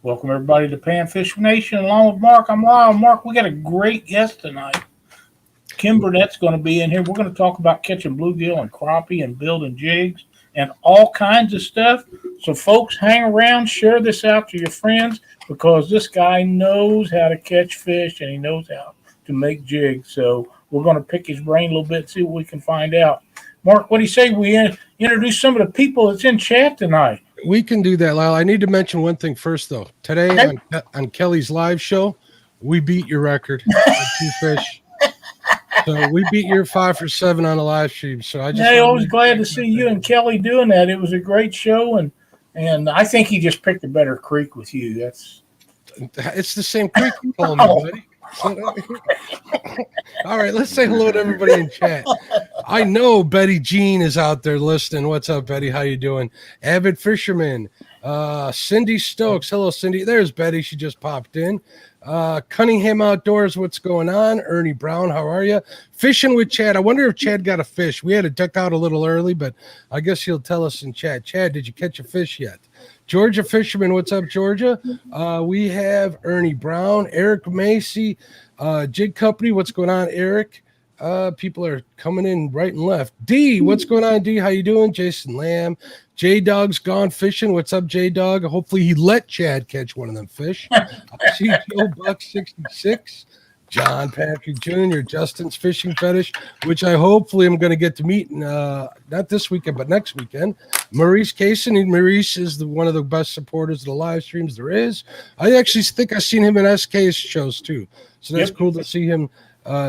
Welcome everybody to Panfish Nation. Along with Mark, I'm Lyle. Mark, we got a great guest tonight. Kim Burnett's going to be in here. We're going to talk about catching bluegill and crappie and building jigs and all kinds of stuff. So, folks, hang around, share this out to your friends because this guy knows how to catch fish and he knows how to make jigs. So, we're going to pick his brain a little bit, see what we can find out. Mark, what do you say we introduce some of the people that's in chat tonight? We can do that, Lyle. I need to mention one thing first, though. Today on Kelly's live show, we beat your record on two fish. So we beat your 5 for 7 on the live stream. So I was glad to see you and Kelly doing that. It was a great show, and I think he just picked a better creek with you. It's the same creek you told me, buddy. All right, let's say hello to everybody in chat. I know Betty Jean is out there listening. What's up, Betty? How you doing? Avid Fisherman. Cindy Stokes. Hello, Cindy. There's Betty. She just popped in. Cunningham Outdoors. What's going on? Ernie Brown. How are you? Fishing with Chad. I wonder if Chad got a fish. We had to duck out a little early, but I guess he'll tell us in chat. Chad, did you catch a fish yet? Georgia Fisherman, what's up, Georgia? We have Ernie Brown, Eric Macy, Jig Company. What's going on, Eric? People are coming in right and left. D, what's going on, D? How you doing? Jason Lamb. J-Dog's gone fishing. What's up, J-Dog? Hopefully he let Chad catch one of them fish. I see Joe Buck 66. John Patrick Jr., Justin's Fishing Fetish, which I hopefully am going to get to meet not this weekend, but next weekend. Maurice Kaysen. Maurice is one of the best supporters of the live streams there is. I actually think I've seen him in SK's shows too. So that's cool to see him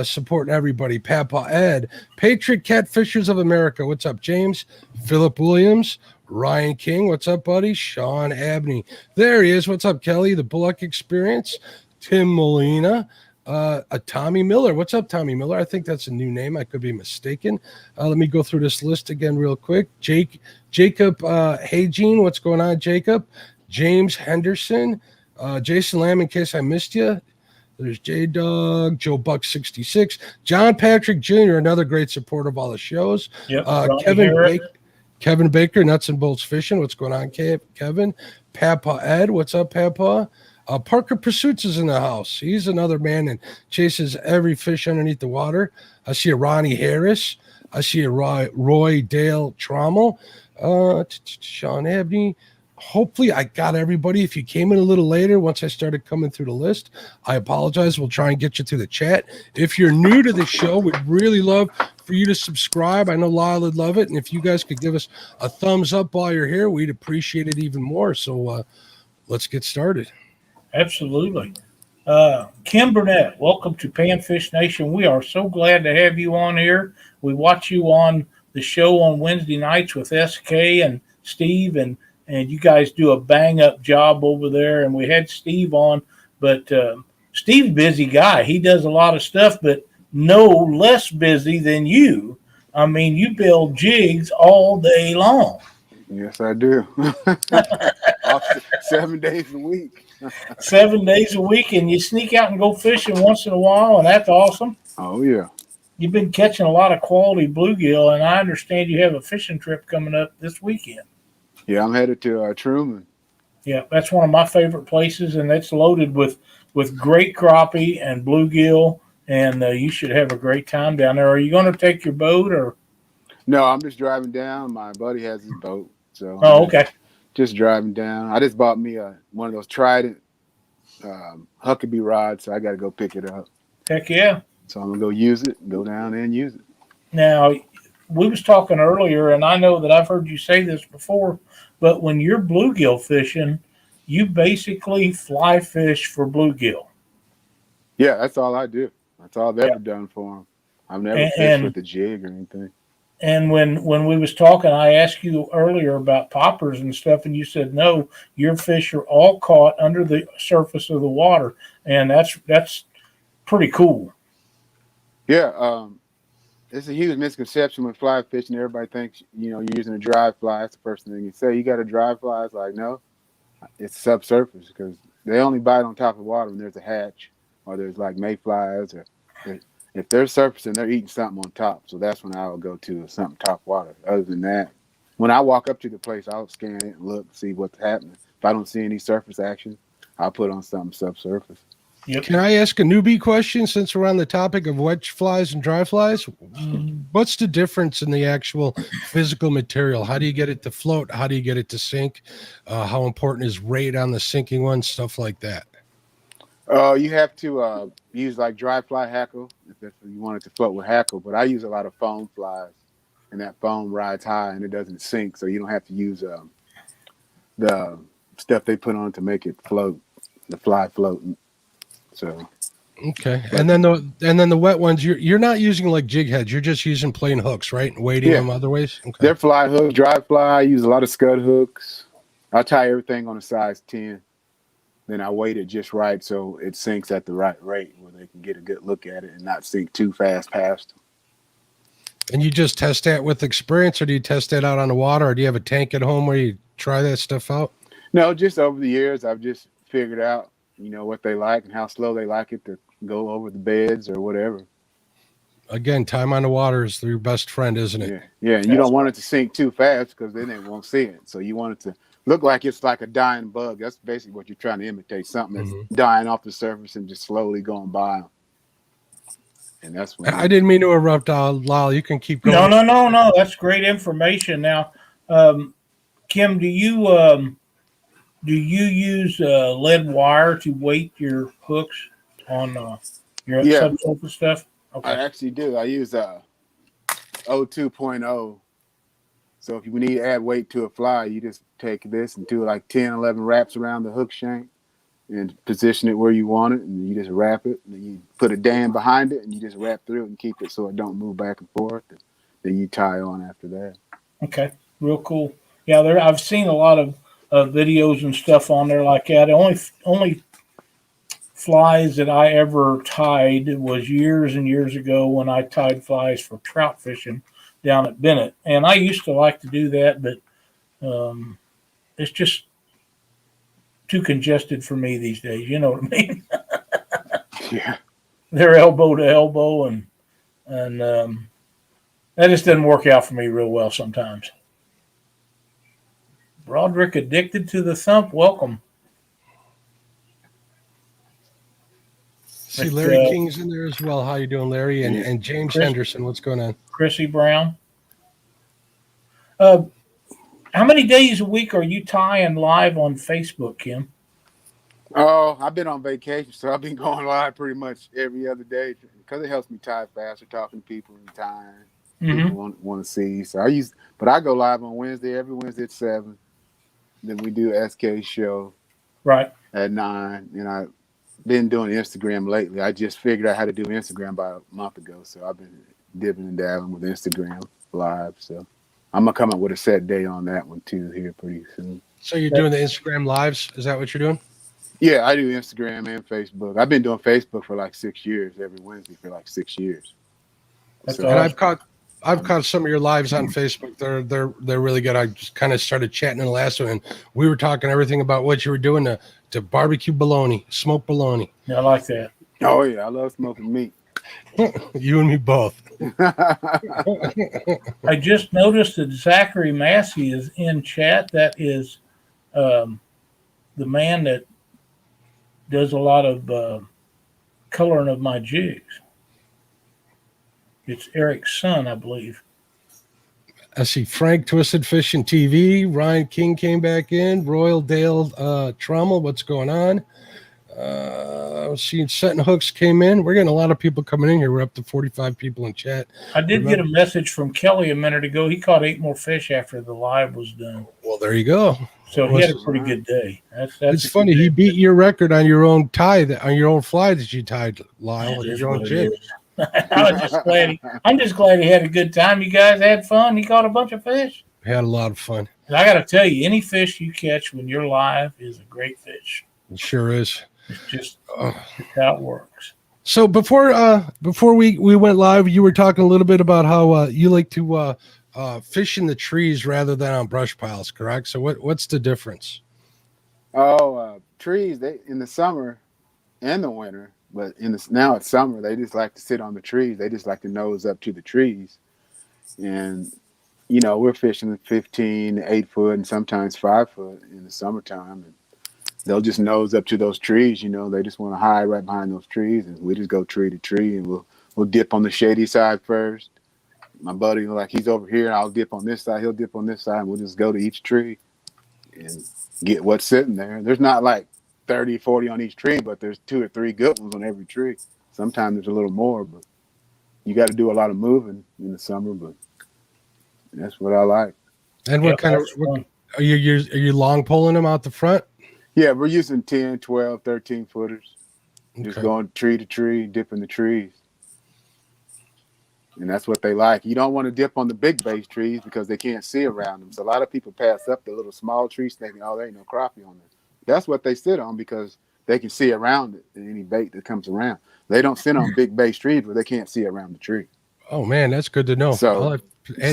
supporting everybody. Papa Ed. Patriot Catfishers of America. What's up, James? Philip Williams. Ryan King. What's up, buddy? Sean Abney. There he is. What's up, Kelly? The Bullock Experience. Tim Molina. Tommy Miller. What's up, Tommy Miller? I think that's a new name. I could be mistaken. Let me go through this list again real quick. Jacob Hey Gene. What's going on, Jacob? James Henderson. Jason Lamb, in case I missed you. There's J-Dog, Joe Buck 66. John Patrick Jr., another great supporter of all the shows. Kevin Baker, Nuts and Bolts Fishing. What's going on, Kevin? Papa Ed. What's up, Papa? Parker Pursuits is in the house. He's another man and chases every fish underneath the water. I see a Ronnie Harris. I see a Roy Dale Trommel. Sean Abney. Hopefully I got everybody. If you came in a little later, once I started coming through the list, I apologize. We'll try and get you through the chat. If you're new to the show, we'd really love for you to subscribe. I know Lyle would love it. And if you guys could give us a thumbs up while you're here, we'd appreciate it even more. So let's get started. Absolutely. Kim Burnett, welcome to Panfish Nation. We are so glad to have you on here. We watch you on the show on Wednesday nights with SK and Steve, and you guys do a bang-up job over there. And we had Steve on, but Steve's a busy guy. He does a lot of stuff, but no less busy than you. I mean, you build jigs all day long. Yes, I do. 7 days a week. 7 days a week, and you sneak out and go fishing once in a while, and that's awesome. Oh, yeah. You've been catching a lot of quality bluegill, and I understand you have a fishing trip coming up this weekend. Yeah, I'm headed to Truman. Yeah, that's one of my favorite places, and it's loaded with great crappie and bluegill, and you should have a great time down there. Are you going to take your boat, or? No, I'm just driving down. My buddy has his boat, so. Oh, okay. Just driving down. I just bought me one of those Trident Huckabee rods, so I got to go pick it up. Heck yeah. So I'm going to go use it, go down and use it. Now, we was talking earlier, and I know that I've heard you say this before, but when you're bluegill fishing, you basically fly fish for bluegill. Yeah, that's all I do. That's all I've ever done for them. I've never fished with a jig or anything. And when we was talking, I asked you earlier about poppers and stuff, and you said, no, your fish are all caught under the surface of the water, and that's pretty cool. Yeah, it's a huge misconception when fly fishing. Everybody thinks, you're using a dry fly. That's the first thing you say. You got a dry fly? It's like, no, it's subsurface because they only bite on top of water when there's a hatch or there's like mayflies or if they're surfacing, they're eating something on top. So that's when I would go to something top water. Other than that, when I walk up to the place, I'll scan it and look, see what's happening. If I don't see any surface action, I'll put on something subsurface. Yep. Can I ask a newbie question since we're on the topic of wedge flies and dry flies? What's the difference in the actual physical material? How do you get it to float? How do you get it to sink? How important is rate on the sinking one? Stuff like that. You have to use like dry fly hackle if that's what you want it to float with hackle. But I use a lot of foam flies, and that foam rides high and it doesn't sink, so you don't have to use the stuff they put on to make it float, the fly floating. So okay, and then the wet ones, you're not using like jig heads. You're just using plain hooks, right? And weighting them other ways. Okay. They're fly hooks, dry fly. I use a lot of scud hooks. I tie everything on a size 10. Then I weight it just right so it sinks at the right rate where they can get a good look at it and not sink too fast past them. And you just test that with experience, or do you test that out on the water, or do you have a tank at home where you try that stuff out? No, just over the years, I've just figured out, what they like and how slow they like it to go over the beds or whatever. Again, time on the water is your best friend, isn't it? Yeah, and you don't want it to sink too fast because then they won't see it. So you want it to look like it's like a dying bug. That's basically what you're trying to imitate, something that's dying off the surface and just slowly going by them. And that's when I didn't mean to interrupt, Lyle. You can keep going. No. That's great information. Now, Kim, do you use lead wire to weight your hooks on your subsurface stuff? Okay. I actually do. I use O2.0. So if you need to add weight to a fly, you just take this and do like 10, 11 wraps around the hook shank and position it where you want it, and you just wrap it. And then you put a dam behind it, and you just wrap through it and keep it so it don't move back and forth. Then you tie on after that. Okay, real cool. Yeah, I've seen a lot of videos and stuff on there like that. The only flies that I ever tied was years and years ago when I tied flies for trout fishing down at Burnett. And I used to like to do that, but it's just too congested for me these days. You know what I mean? Yeah. They're elbow to elbow, and that just doesn't work out for me real well sometimes. Broderick, addicted to the thump. Welcome. See, Larry King's in there as well. How you doing, Larry? And James Henderson. What's going on? Chrissy Brown. How many days a week are you tying live on Facebook, Kim? Oh, I've been on vacation, so I've been going live pretty much every other day because it helps me tie faster, talking to people and tying. People want to see. So I go live on Wednesday, every Wednesday at 7. Then we do SK show at 9. And I've been doing Instagram lately. I just figured out how to do Instagram about a month ago. So I've been dipping and dabbling with Instagram live. So I'm going to come up with a set day on that one too here pretty soon. So you're doing the Instagram lives? Is that what you're doing? Yeah, I do Instagram and Facebook. I've been doing Facebook for like 6 years, every Wednesday for like 6 years. So, and I've caught some of your lives on Facebook. They're really good. I just kind of started chatting in the last one, and we were talking everything about what you were doing to barbecue bologna, smoked bologna. Yeah, I like that. Oh yeah, I love smoking meat. You and me both. I just noticed that Zachary Massey is in chat. That is the man that does a lot of coloring of my jigs. It's Eric's son, I believe. I see Frank Twisted Fishing TV. Ryan King came back in. Royal Dale Trommel. What's going on? Seeing Setting Hooks came in. We're getting a lot of people coming in here. We're up to 45 people in chat. I did get a message from Kelly a minute ago. He caught 8 more fish after the live was done. Well, there you go. So he had a pretty good day. It's funny. He beat your record on your own on your own fly that you tied, Lyle, with your own jig. I'm just glad he had a good time. You guys had fun. He caught a bunch of fish. Had a lot of fun. And I got to tell you, any fish you catch when you're live is a great fish. It sure is. It's just how it works. So before we went live, you were talking a little bit about how you like to fish in the trees rather than on brush piles, correct? So what's the difference? Trees, they in the summer and the winter, but now it's summer, they just like to sit on the trees. They just like to nose up to the trees. And, we're fishing 15, 8 foot, and sometimes 5 foot in the summertime. And they'll just nose up to those trees. You know, they just want to hide right behind those trees, and we just go tree to tree, and we'll dip on the shady side first. My buddy, like, he's over here, and I'll dip on this side. He'll dip on this side, and we'll just go to each tree and get what's sitting there. There's not like 30, 40 on each tree, but there's 2 or 3 good ones on every tree. Sometimes there's a little more, but you got to do a lot of moving in the summer, but that's what I like. And what kind of are you long pulling them out the front? Yeah, we're using 10, 12, 13 footers. Okay. Just going tree to tree, dipping the trees. And that's what they like. You don't want to dip on the big base trees because they can't see around them. So a lot of people pass up the little small trees thinking, oh, there ain't no crappie on there. That's what they sit on because they can see around it and any bait that comes around. They don't sit on big base trees where they can't see around the tree. Oh, man, that's good to know. So I'll add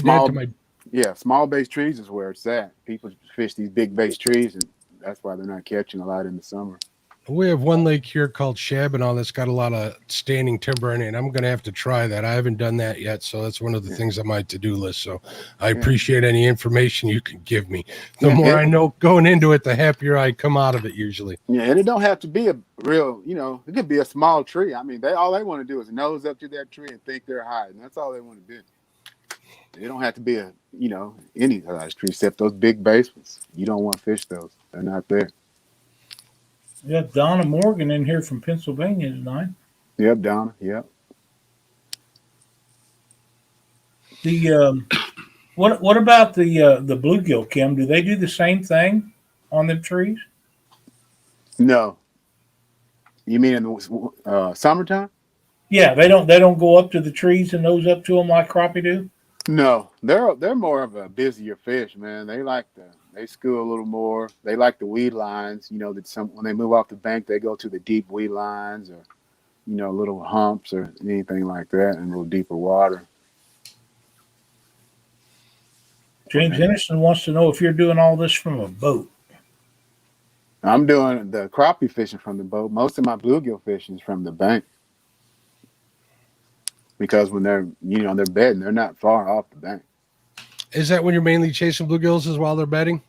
that to my... Yeah, small base trees is where it's at. People fish these big base trees, and that's why they're not catching a lot in the summer. We have one lake here called Shabinall that's got a lot of standing timber in it. I'm going to have to try that. I haven't done that yet, so that's one of the things on my to-do list. So I appreciate any information you can give me. The more I know going into it, the happier I come out of it usually. Yeah, and it don't have to be a real, it could be a small tree. I mean, all they want to do is nose up to that tree and think they're hiding. That's all they want to do. They don't have to be any size tree except those big base ones. You don't want to fish those. They're not there. We got Donna Morgan in here from Pennsylvania tonight. Yep, Donna. Yep. The what about the bluegill, Kim? Do they do the same thing on the trees? No. You mean in the summertime? Yeah, they don't go up to the trees and nose up to them like crappie do. No, they're more of a busier fish, man. They school a little more. They like the weed lines, that when they move off the bank, they go to the deep weed lines or, little humps or anything like that in a little deeper water. James Henderson wants to know if you're doing all this from a boat. I'm doing the crappie fishing from the boat. Most of my bluegill fishing is from the bank. Because when they're, they're bedding, they're not far off the bank. Is that when you're mainly chasing bluegills while they're bedding?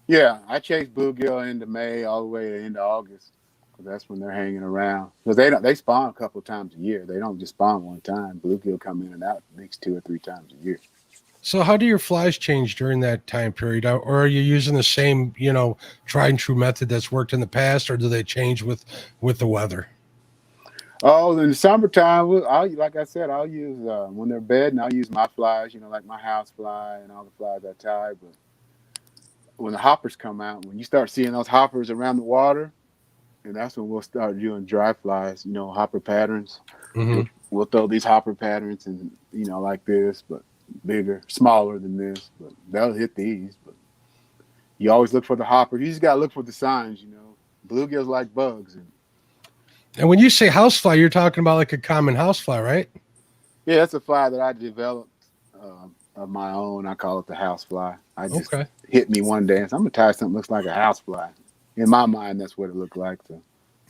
Yeah, I chase bluegill into May all the way to into August. Because that's when they're hanging around. Because they spawn a couple times a year. They don't just spawn one time. Bluegill come in and out at least 2 or 3 times a year. So how do your flies change during that time period? Or are you using the same, tried and true method that's worked in the past, or do they change with the weather? Oh, in the summertime, like I said, I'll use, when they're bedding, I'll use my flies, like my house fly and all the flies I tie. But when the hoppers come out, when you start seeing those hoppers around the water, and that's when we'll start doing dry flies, hopper patterns. Mm-hmm. We'll throw these hopper patterns and, like this, but bigger, smaller than this. But they'll hit these. But you always look for the hopper. You just got to look for the signs, Bluegills like bugs. And when you say housefly, you're talking about like a common housefly, right? Yeah, that's a fly that I developed of my own. I call it the housefly. I just hit me one day and said, I'm going to tie something that looks like a housefly. In my mind, that's what it looked like. So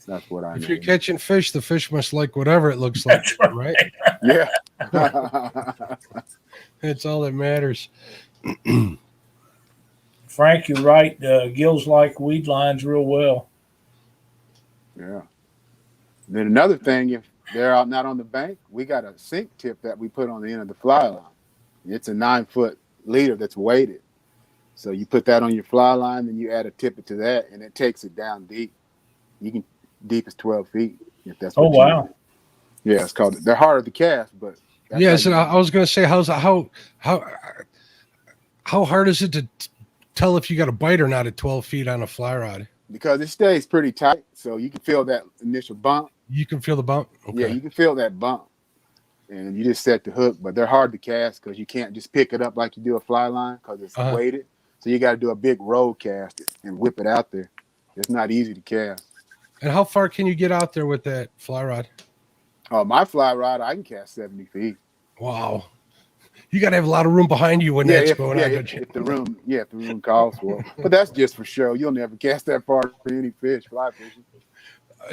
that's what I know. If you're catching fish, the fish must like whatever it looks like, right? Yeah. That's all that matters. Frank, you're right. Gills like weed lines real well. Yeah. Then another thing, if they're out not on the bank, we got a sink tip that we put on the end of the fly line. It's a 9-foot leader that's weighted. So you put that on your fly line, then you add a tippet to that, and it takes it down deep. You can deep as 12 feet if that's what you want. Yeah, it's called. They're harder to cast, but so I was going to say, how hard is it to tell if you got a bite or not at 12 feet on a fly rod? Because it stays pretty tight, so you can feel that initial bump. You can feel the bump? Okay. Yeah, you can feel that bump. And you just set the hook, but they're hard to cast because you can't just pick it up like you do a fly line because it's weighted. So you got to do a big roll cast and whip it out there. It's not easy to cast. And how far can you get out there with that fly rod? Oh, my fly rod, I can cast 70 feet. Wow. You got to have a lot of room behind you when that's going on. If the room calls for it. But that's just for show. You'll never cast that far for any fish, fly fishing.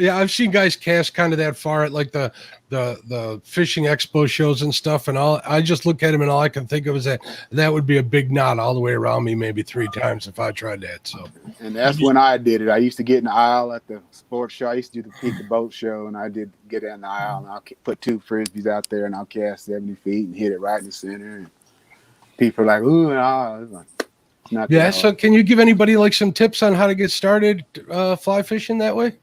Yeah, I've seen guys cast kind of that far at like the fishing expo shows and stuff, and all. I just look at him and all I can think of is that would be a big knot all the way around me, maybe 3 times if I tried that. So, and that's when I did it. I used to get in the aisle at the sports show. I used to do the Peak the Boat show, and I did get in the aisle, and I'll put 2 frisbees out there, and I'll cast 70 feet and hit it right in the center. And people are like, "Ooh," and ah, it's like, it's not that so hard. can you give anybody like some tips on how to get started fly fishing that way?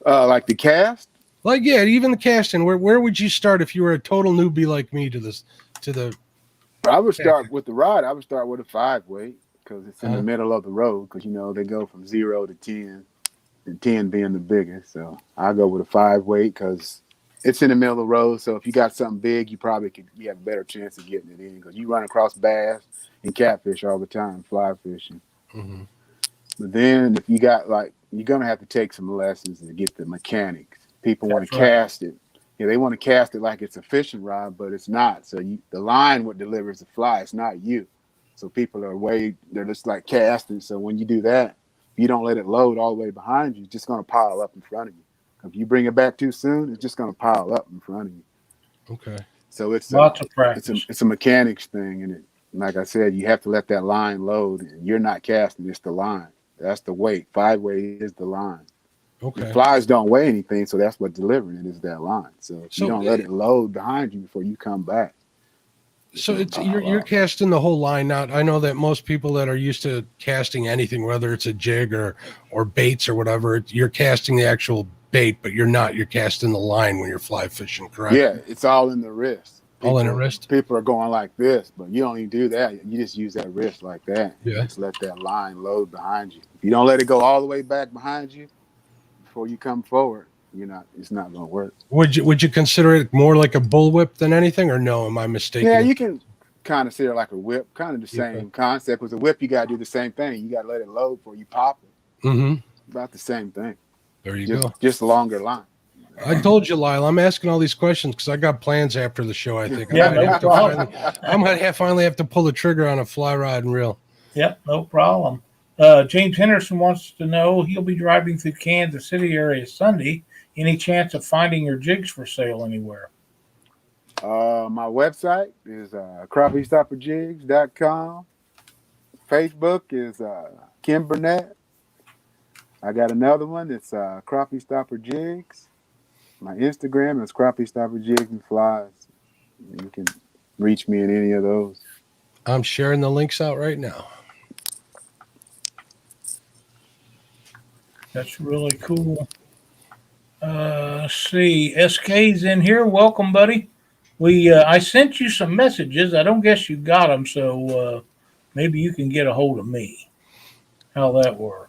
Like the cast. Like, yeah, even the casting. Where would you start if you were a total newbie like me to the? I would start with the rod. I would start with a 5 weight because it's in the middle of the road. Because they go from 0 to 10, and 10 being the biggest. So I go with a 5 weight because it's in the middle of the road. So if you got something big, you have a better chance of getting it in because you run across bass and catfish all the time, fly fishing. Mm-hmm. But then if you got you're gonna have to take some lessons to get the mechanics. People want to cast it. Yeah, they want to cast it like it's a fishing rod, but it's not. So the line what delivers the fly. It's not you. So people they're just like casting. So when you do that, if you don't let it load all the way behind you, it's just gonna pile up in front of you. If you bring it back too soon, it's just gonna pile up in front of you. Okay. So it's lots of practice. It's a mechanics thing, and like I said, you have to let that line load, and you're not casting. It's the line. That's the weight. 5 weight is the line. Okay. The flies don't weigh anything, so that's what delivering it is, that line. So if you don't let it load behind you before you come back. So you're casting the whole line. Now I know that most people that are used to casting anything, whether it's a jig or baits or whatever, you're casting the actual bait, but you're not. You're casting the line when you're fly fishing, correct? Yeah, it's all in the wrist. All in the wrist. People are going like this, but you don't even do that. You just use that wrist like that. Yeah. Just let that line load behind you. If you don't let it go all the way back behind you before you come forward, it's not going to work. Would you consider it more like a bullwhip than anything, or no? Am I mistaken? Yeah, you can kind of see it like a whip, kind of the same concept. With a whip, you got to do the same thing. You got to let it load before you pop it. Mm-hmm. About the same thing. There you go. Just a longer line. I told you, Lyle, I'm asking all these questions because I got plans after the show, I think. Yeah, I'm going to finally have to pull the trigger on a fly rod and reel. Yep, no problem. James Henderson wants to know, he'll be driving through Kansas City area Sunday. Any chance of finding your jigs for sale anywhere? My website is crappiestopperjigs.com. Facebook is Kim Burnett. I got another one. It's Crappie Stopper Jigs. My Instagram is Crappie Stopper Jigs and Flies. You can reach me in any of those. I'm sharing the links out right now. That's really cool. See, SK's in here. Welcome, buddy. I sent you some messages. I don't guess you got them, so maybe you can get a hold of me. How that work?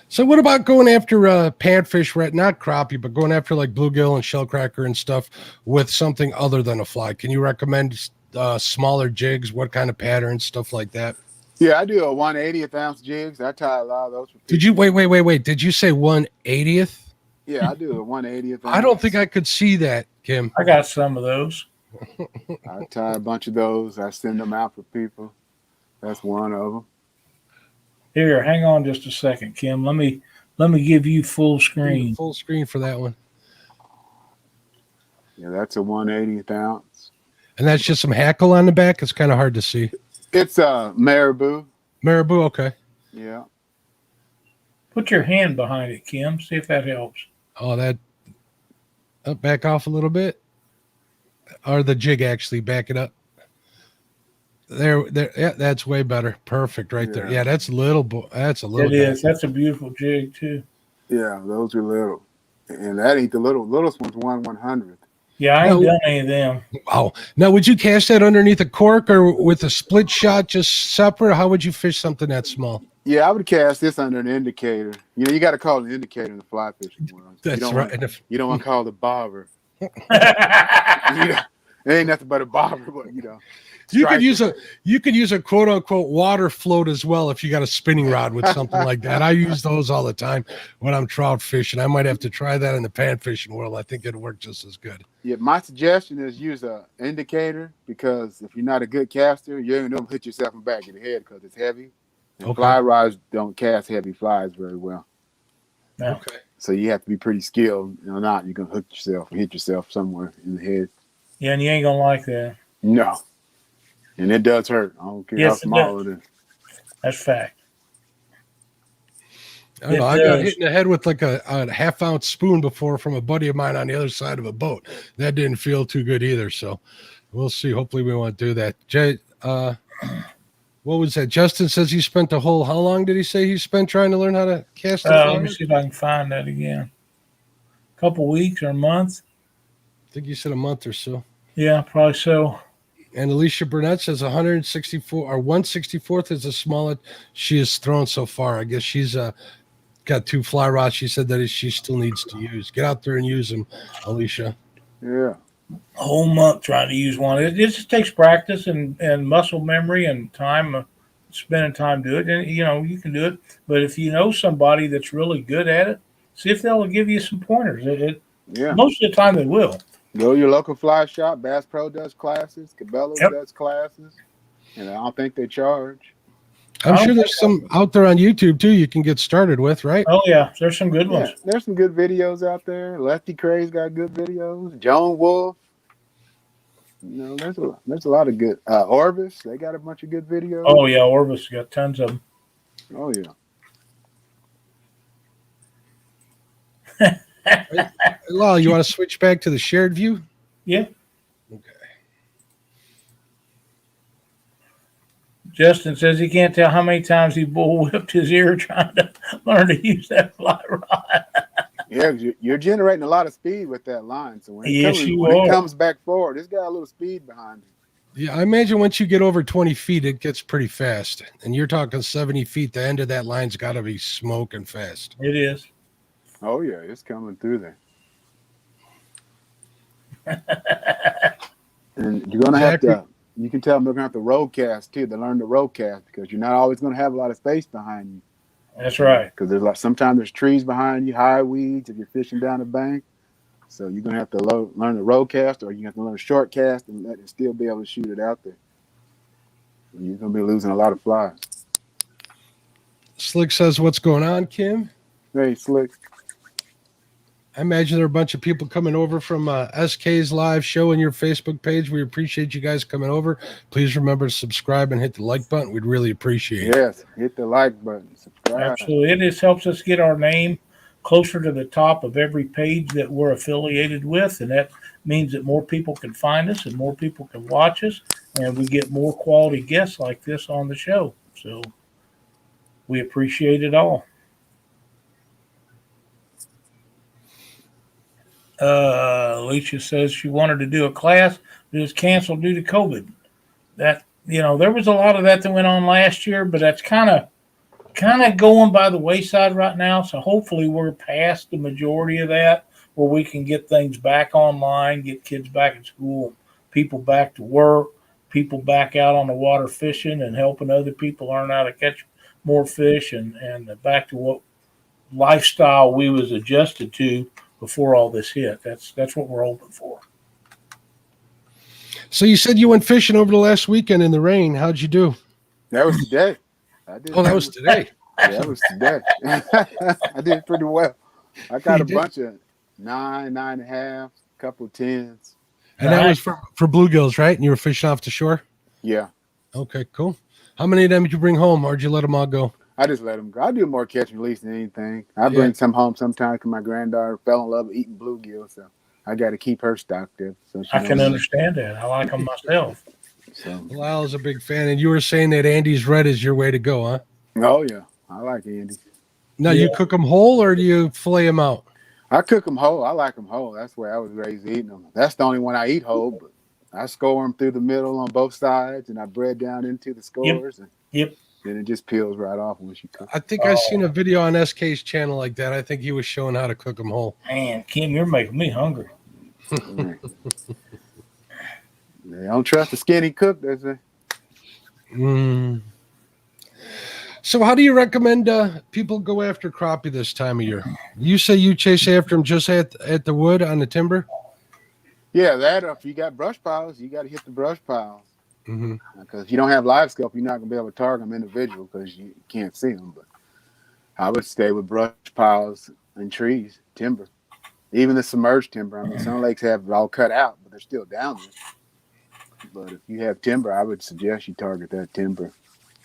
So what about going after panfish, not crappie, but going after like bluegill and shellcracker and stuff with something other than a fly? Can you recommend smaller jigs? What kind of patterns, stuff like that? Yeah, I do a 1/80th ounce jigs. I tie a lot of those. Did you wait? Did you say 1/80th? Yeah, I do a 1/80th ounce. I don't think I could see that, Kim. I got some of those. I tie a bunch of those. I send them out for people. That's one of them. Here, hang on just a second, Kim. Let me give you full screen. Full screen for that one. Yeah, that's a 1/80th ounce. And that's just some hackle on the back. It's kind of hard to see. It's a marabou. Marabou, okay. Yeah. Put your hand behind it, Kim. See if that helps. Oh, that back off a little bit. Or the jig actually, back it up. There. Yeah, that's way better. Perfect, right there. Yeah, that's a little. That's a little. It is. That's a beautiful jig too. Yeah, those are little, and that ain't the littlest one's 1/100th. Yeah, I ain't done any of them. Wow. Now, would you cast that underneath a cork or with a split shot, just separate? How would you fish something that small? Yeah, I would cast this under an indicator. You got to call it an indicator in the fly fishing world. That's right. You don't want to call it a bobber. It ain't nothing but a bobber, but you could use a quote unquote water float as well if you got a spinning rod with something like that. I use those all the time when I'm trout fishing. I might have to try that in the pan fishing world. I think it'll work just as good. Yeah, my suggestion is use an indicator because if you're not a good caster, you're going to hit yourself in the back of the head because it's heavy. And fly rods don't cast heavy flies very well. No. Okay. So you have to be pretty skilled. Not you can hook yourself and hit yourself somewhere in the head. Yeah, and you ain't gonna like that. No, and it does hurt. I don't care how Yes, it small does. it is. That's fact. I don't know. It I got does. hit in the head with like a half-ounce spoon before from a buddy of mine on the other side of a boat. That didn't feel too good either. So we'll see. Hopefully we won't do that. Jay, what was that? Justin says he spent how long did he say he spent trying to learn how to cast a fly Let me rod? see if I can find that again. A couple weeks or a month. I think you said a month or so. Yeah, probably so. And Alicia Burnett says 164 or 164th is the smallest she has thrown so far. I guess she's got 2 fly rods. She said that she still needs to use. Get out there and use them, Alicia. Yeah. A whole month trying to use one. It just takes practice and muscle memory and time, spending time to it. And you can do it. But if you know somebody that's really good at it, see if they'll give you some pointers. Yeah. Most of the time they will. Go to your local fly shop. Bass Pro does classes. Cabela's Yep. does classes. And I don't think they charge. I'm sure there's some out there on YouTube too you can get started with, right? Oh yeah, there's some good ones. Yeah, there's some good videos out there. Lefty Cray's got good videos. Joan Wolf. There's a lot of good. Orvis, they got a bunch of good videos. Oh yeah, Orvis got tons of them. Oh yeah. Lyle, you want to switch back to the shared view? Yeah. Okay. Justin says he can't tell how many times he bull whipped his ear trying to learn to use that fly rod. Yeah, you're generating a lot of speed with that line. So when Yes, it comes back forward, it's got a little speed behind it. Yeah, I imagine once you get over 20 feet, it gets pretty fast. And you're talking 70 feet. The end of that line's got to be smoking fast. It is. Oh yeah, it's coming through there. And you're gonna have to. You can tell them they're gonna have to road cast too. To learn to road cast because you're not always gonna have a lot of space behind you. That's right. Because sometimes there's trees behind you, high weeds if you're fishing down the bank. So you're gonna have to learn the road cast, or you have to learn a short cast and let it still be able to shoot it out there. You're gonna be losing a lot of flies. Slick says, "What's going on, Kim?" Hey, Slick. I imagine there are a bunch of people coming over from SK's live show on your Facebook page. We appreciate you guys coming over. Please remember to subscribe and hit the like button. We'd really appreciate it. Yes, hit the like button, subscribe. Absolutely. It just helps us get our name closer to the top of every page that we're affiliated with. And that means that more people can find us and more people can watch us. And we get more quality guests like this on the show. So we appreciate it all. Alicia says she wanted to do a class, but it was canceled due to COVID. That there was a lot of that went on last year, but that's kind of going by the wayside right now. So hopefully we're past the majority of that, where we can get things back online, get kids back in school, people back to work, people back out on the water fishing and helping other people learn how to catch more fish and back to what lifestyle we was adjusted to before all this hit. That's what we're hoping for. So you said you went fishing over the last weekend in the rain. How'd you do? That was today. I did. Oh, that was today. Yeah, that was today. I did pretty well. I got a bunch of 9.5, couple 10s. And that was for bluegills, right? And you were fishing off the shore? Yeah. Okay, cool. How many of them did you bring home, or did you let them all go? I just let them go. I do more catch and release than anything. I bring some home sometimes because my granddaughter fell in love with eating bluegill, so I got to keep her stocked up. So I can understand that. I like them myself. So Lyle's a big fan, and you were saying that Andy's Red is your way to go, huh? Oh yeah, I like Andy. Now you cook them whole, or do you fillet them out? I cook them whole. I like them whole. That's where I was raised eating them. That's the only one I eat whole, but I score them through the middle on both sides, and I bread down into the scores. Yep. Then it just peels right off once you cook. I think I've seen a video on SK's channel like that. I think he was showing how to cook them whole. Man, Kim, you're making me hungry. They don't trust the skinny cook, does they? So how do you recommend people go after crappie this time of year? You say you chase after them just at the wood on the timber? Yeah, that if you got brush piles, you got to hit the brush piles. Mm-hmm. Because if you don't have LiveScope, you're not going to be able to target them individual because you can't see them. But I would stay with brush piles and trees, timber. Even the submerged timber. I mean, some lakes have it all cut out, but they're still down there. But if you have timber, I would suggest you target that timber.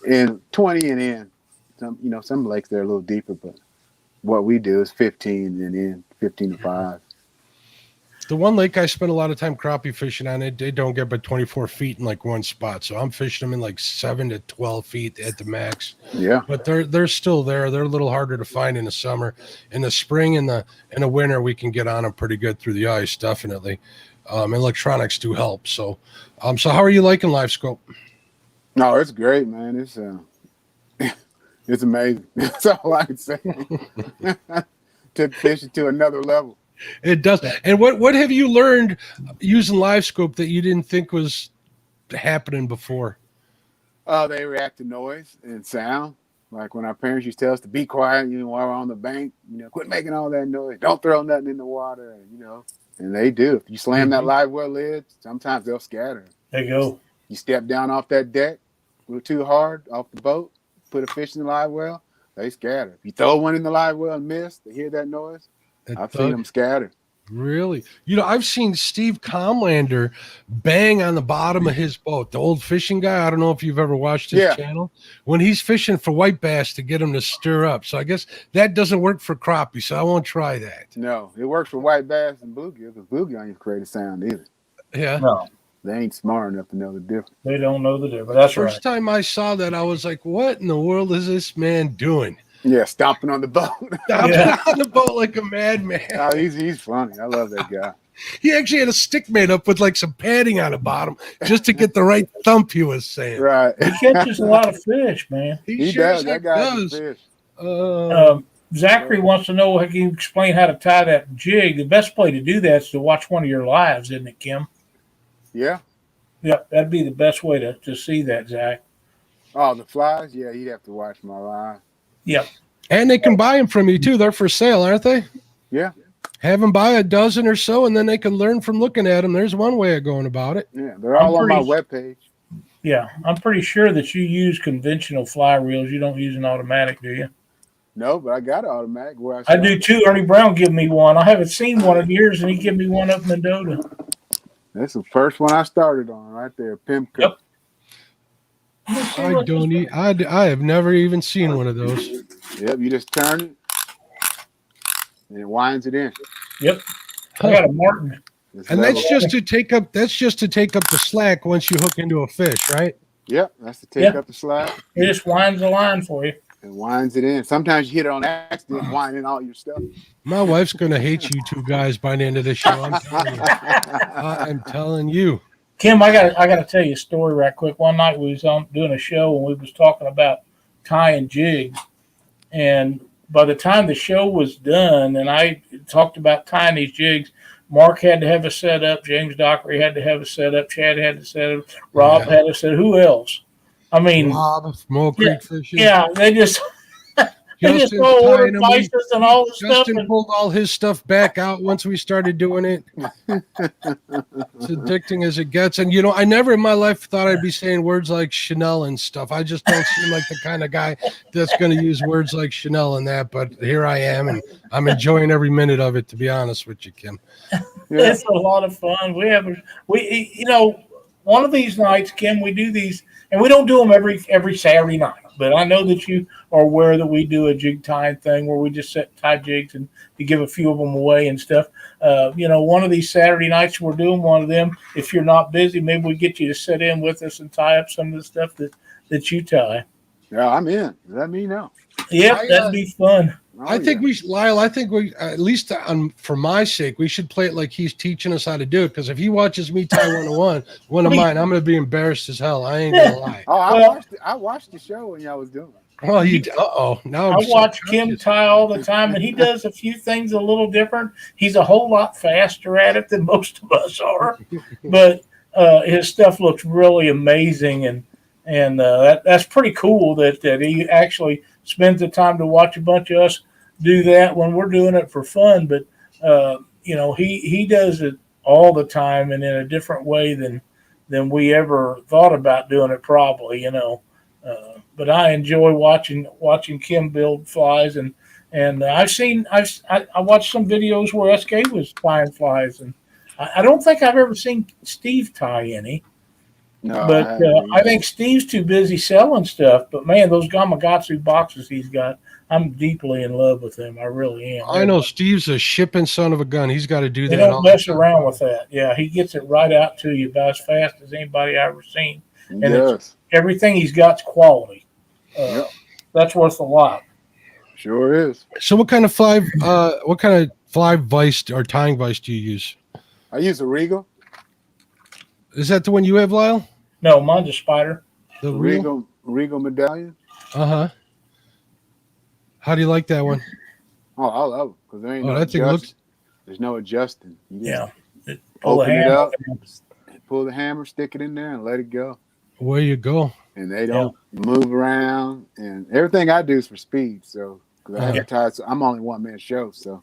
And 20 and in. Some lakes they're a little deeper, but what we do is 15 and in, 15 to 5. The one lake I spend a lot of time crappie fishing on, they don't get but 24 feet in like one spot. So I'm fishing them in like 7 to 12 feet at the max. Yeah. But they're still there. They're a little harder to find in the summer. In the spring and the winter, we can get on them pretty good through the ice, definitely. Electronics do help. So how are you liking LiveScope? No, it's great, man. It's it's amazing. That's all I can say. Took fishing to another level. It does. And what have you learned using LiveScope that you didn't think was happening before? They react to noise and sound. Like when our parents used to tell us to be quiet, while we're on the bank, quit making all that noise. Don't throw nothing in the water, and they do. If you slam that live well lid, sometimes they'll scatter. There you go. You step down off that deck a little too hard off the boat, put a fish in the live well, they scatter. If you throw one in the live well and miss, they hear that noise. I've seen them scatter. Really? I've seen Steve Comlander bang on the bottom of his boat, the old fishing guy. I don't know if you've ever watched his channel. When he's fishing for white bass to get them to stir up. So I guess that doesn't work for crappie, so I won't try that. No, it works for white bass and bluegill, because bluegill don't even create a sound either. Yeah. No. They ain't smart enough to know the difference. They don't know the difference. That's right. First time I saw that, I was like, what in the world is this man doing? Yeah, stomping on the boat. Stomping on the boat like a madman. Oh, he's funny. I love that guy. He actually had a stick made up with like some padding on the bottom just to get the right thump, he was saying. Right. He catches a lot of fish, man. He sure does. That guy does. Fish. Zachary wants to know, can you explain how to tie that jig? The best way to do that is to watch one of your lives, isn't it, Kim? Yeah. Yeah, that'd be the best way to see that, Zach. Oh, the flies? Yeah, you'd have to watch my live. Yep. And they can buy them from you, too. They're for sale, aren't they? Yeah. Have them buy a dozen or so, and then they can learn from looking at them. There's one way of going about it. Yeah, they're all on my webpage. Yeah, I'm pretty sure that you use conventional fly reels. You don't use an automatic, do you? No, but I got an automatic. I do, too. Ernie Brown gave me one. I haven't seen one in years, and he gave me one up in Mendota. That's the first one I started on right there, Pimco. Yep. I have never even seen one of those. Yep, you just turn it and it winds it in. Yep. I got a Martin. And that's just to take up the slack once you hook into a fish, right? Yep, that's to take up the slack. It just winds the line for you. It winds it in. Sometimes you hit it on accident, winding all your stuff. My wife's gonna hate you two guys by the end of the show. I'm telling you. Kim, I gotta tell you a story right quick. One night we was doing a show and we was talking about tying jigs, and by the time the show was done and I talked about tying these jigs, Mark had to have a setup, James Dockery had to have a setup, Chad had to set up, Rob had to set up. Who else? I mean, Rob, Small Creek Fishing. Yeah, they just all ordered prices and all the stuff. Justin pulled all his stuff back out once we started doing it. It's addicting as it gets. And, I never in my life thought I'd be saying words like Chanel and stuff. I just don't seem like the kind of guy that's going to use words like Chanel and that. But here I am, and I'm enjoying every minute of it, to be honest with you, Kim. It's a lot of fun. One of these nights, Kim, we do these, and we don't do them every Saturday night. But I know that you are aware that we do a jig tying thing where we just tie jigs and to give a few of them away and stuff. One of these Saturday nights we're doing one of them. If you're not busy, maybe we get you to sit in with us and tie up some of the stuff that you tie. Yeah, I'm in. Let me know. Yeah, that'd be fun. I think we, Lyle, at least for my sake, we should play it like he's teaching us how to do it. Because if he watches me tie one of mine, I'm going to be embarrassed as hell. I ain't going to lie. Oh, I watched the show when y'all was doing it. Well, now I watch Kim tie all the time, and he does a few things a little different. He's a whole lot faster at it than most of us are, but his stuff looks really amazing, and that's pretty cool that he actually spends the time to watch a bunch of us do that when we're doing it for fun. But he does it all the time and in a different way than we ever thought about doing it. Probably, but I enjoy watching Kim build flies, and I watched some videos where SK was tying flies, and I don't think I've ever seen Steve tie any. No, I But haven't I either. think Steve's too busy selling stuff. But man, those Gamakatsu boxes he's got, I'm deeply in love with them. I really am. I know Steve's a shipping son of a gun. He's got to do They that don't all the mess time. around with that. Yeah, he gets it right out to you about as fast as anybody I've ever seen. And it's Yes. everything he's got's quality. Yep. That's worth a lot. Sure is. So what kind of fly vise or tying vise do you use? I use a Regal. Is that the one you have, Lyle? No, mine's a spider. The real? Regal medallion. Uh-huh. How do you like that one? Oh, I love it because there ain't Oh, no that thing looks. adjust. There's no adjusting. You just Yeah. Pull the open it hammer. up, pull the hammer, stick it in there, and let it go. Where you go? And they don't move around. And everything I do is for speed. So because I have Uh-huh. to tie, so I'm only one man show. So.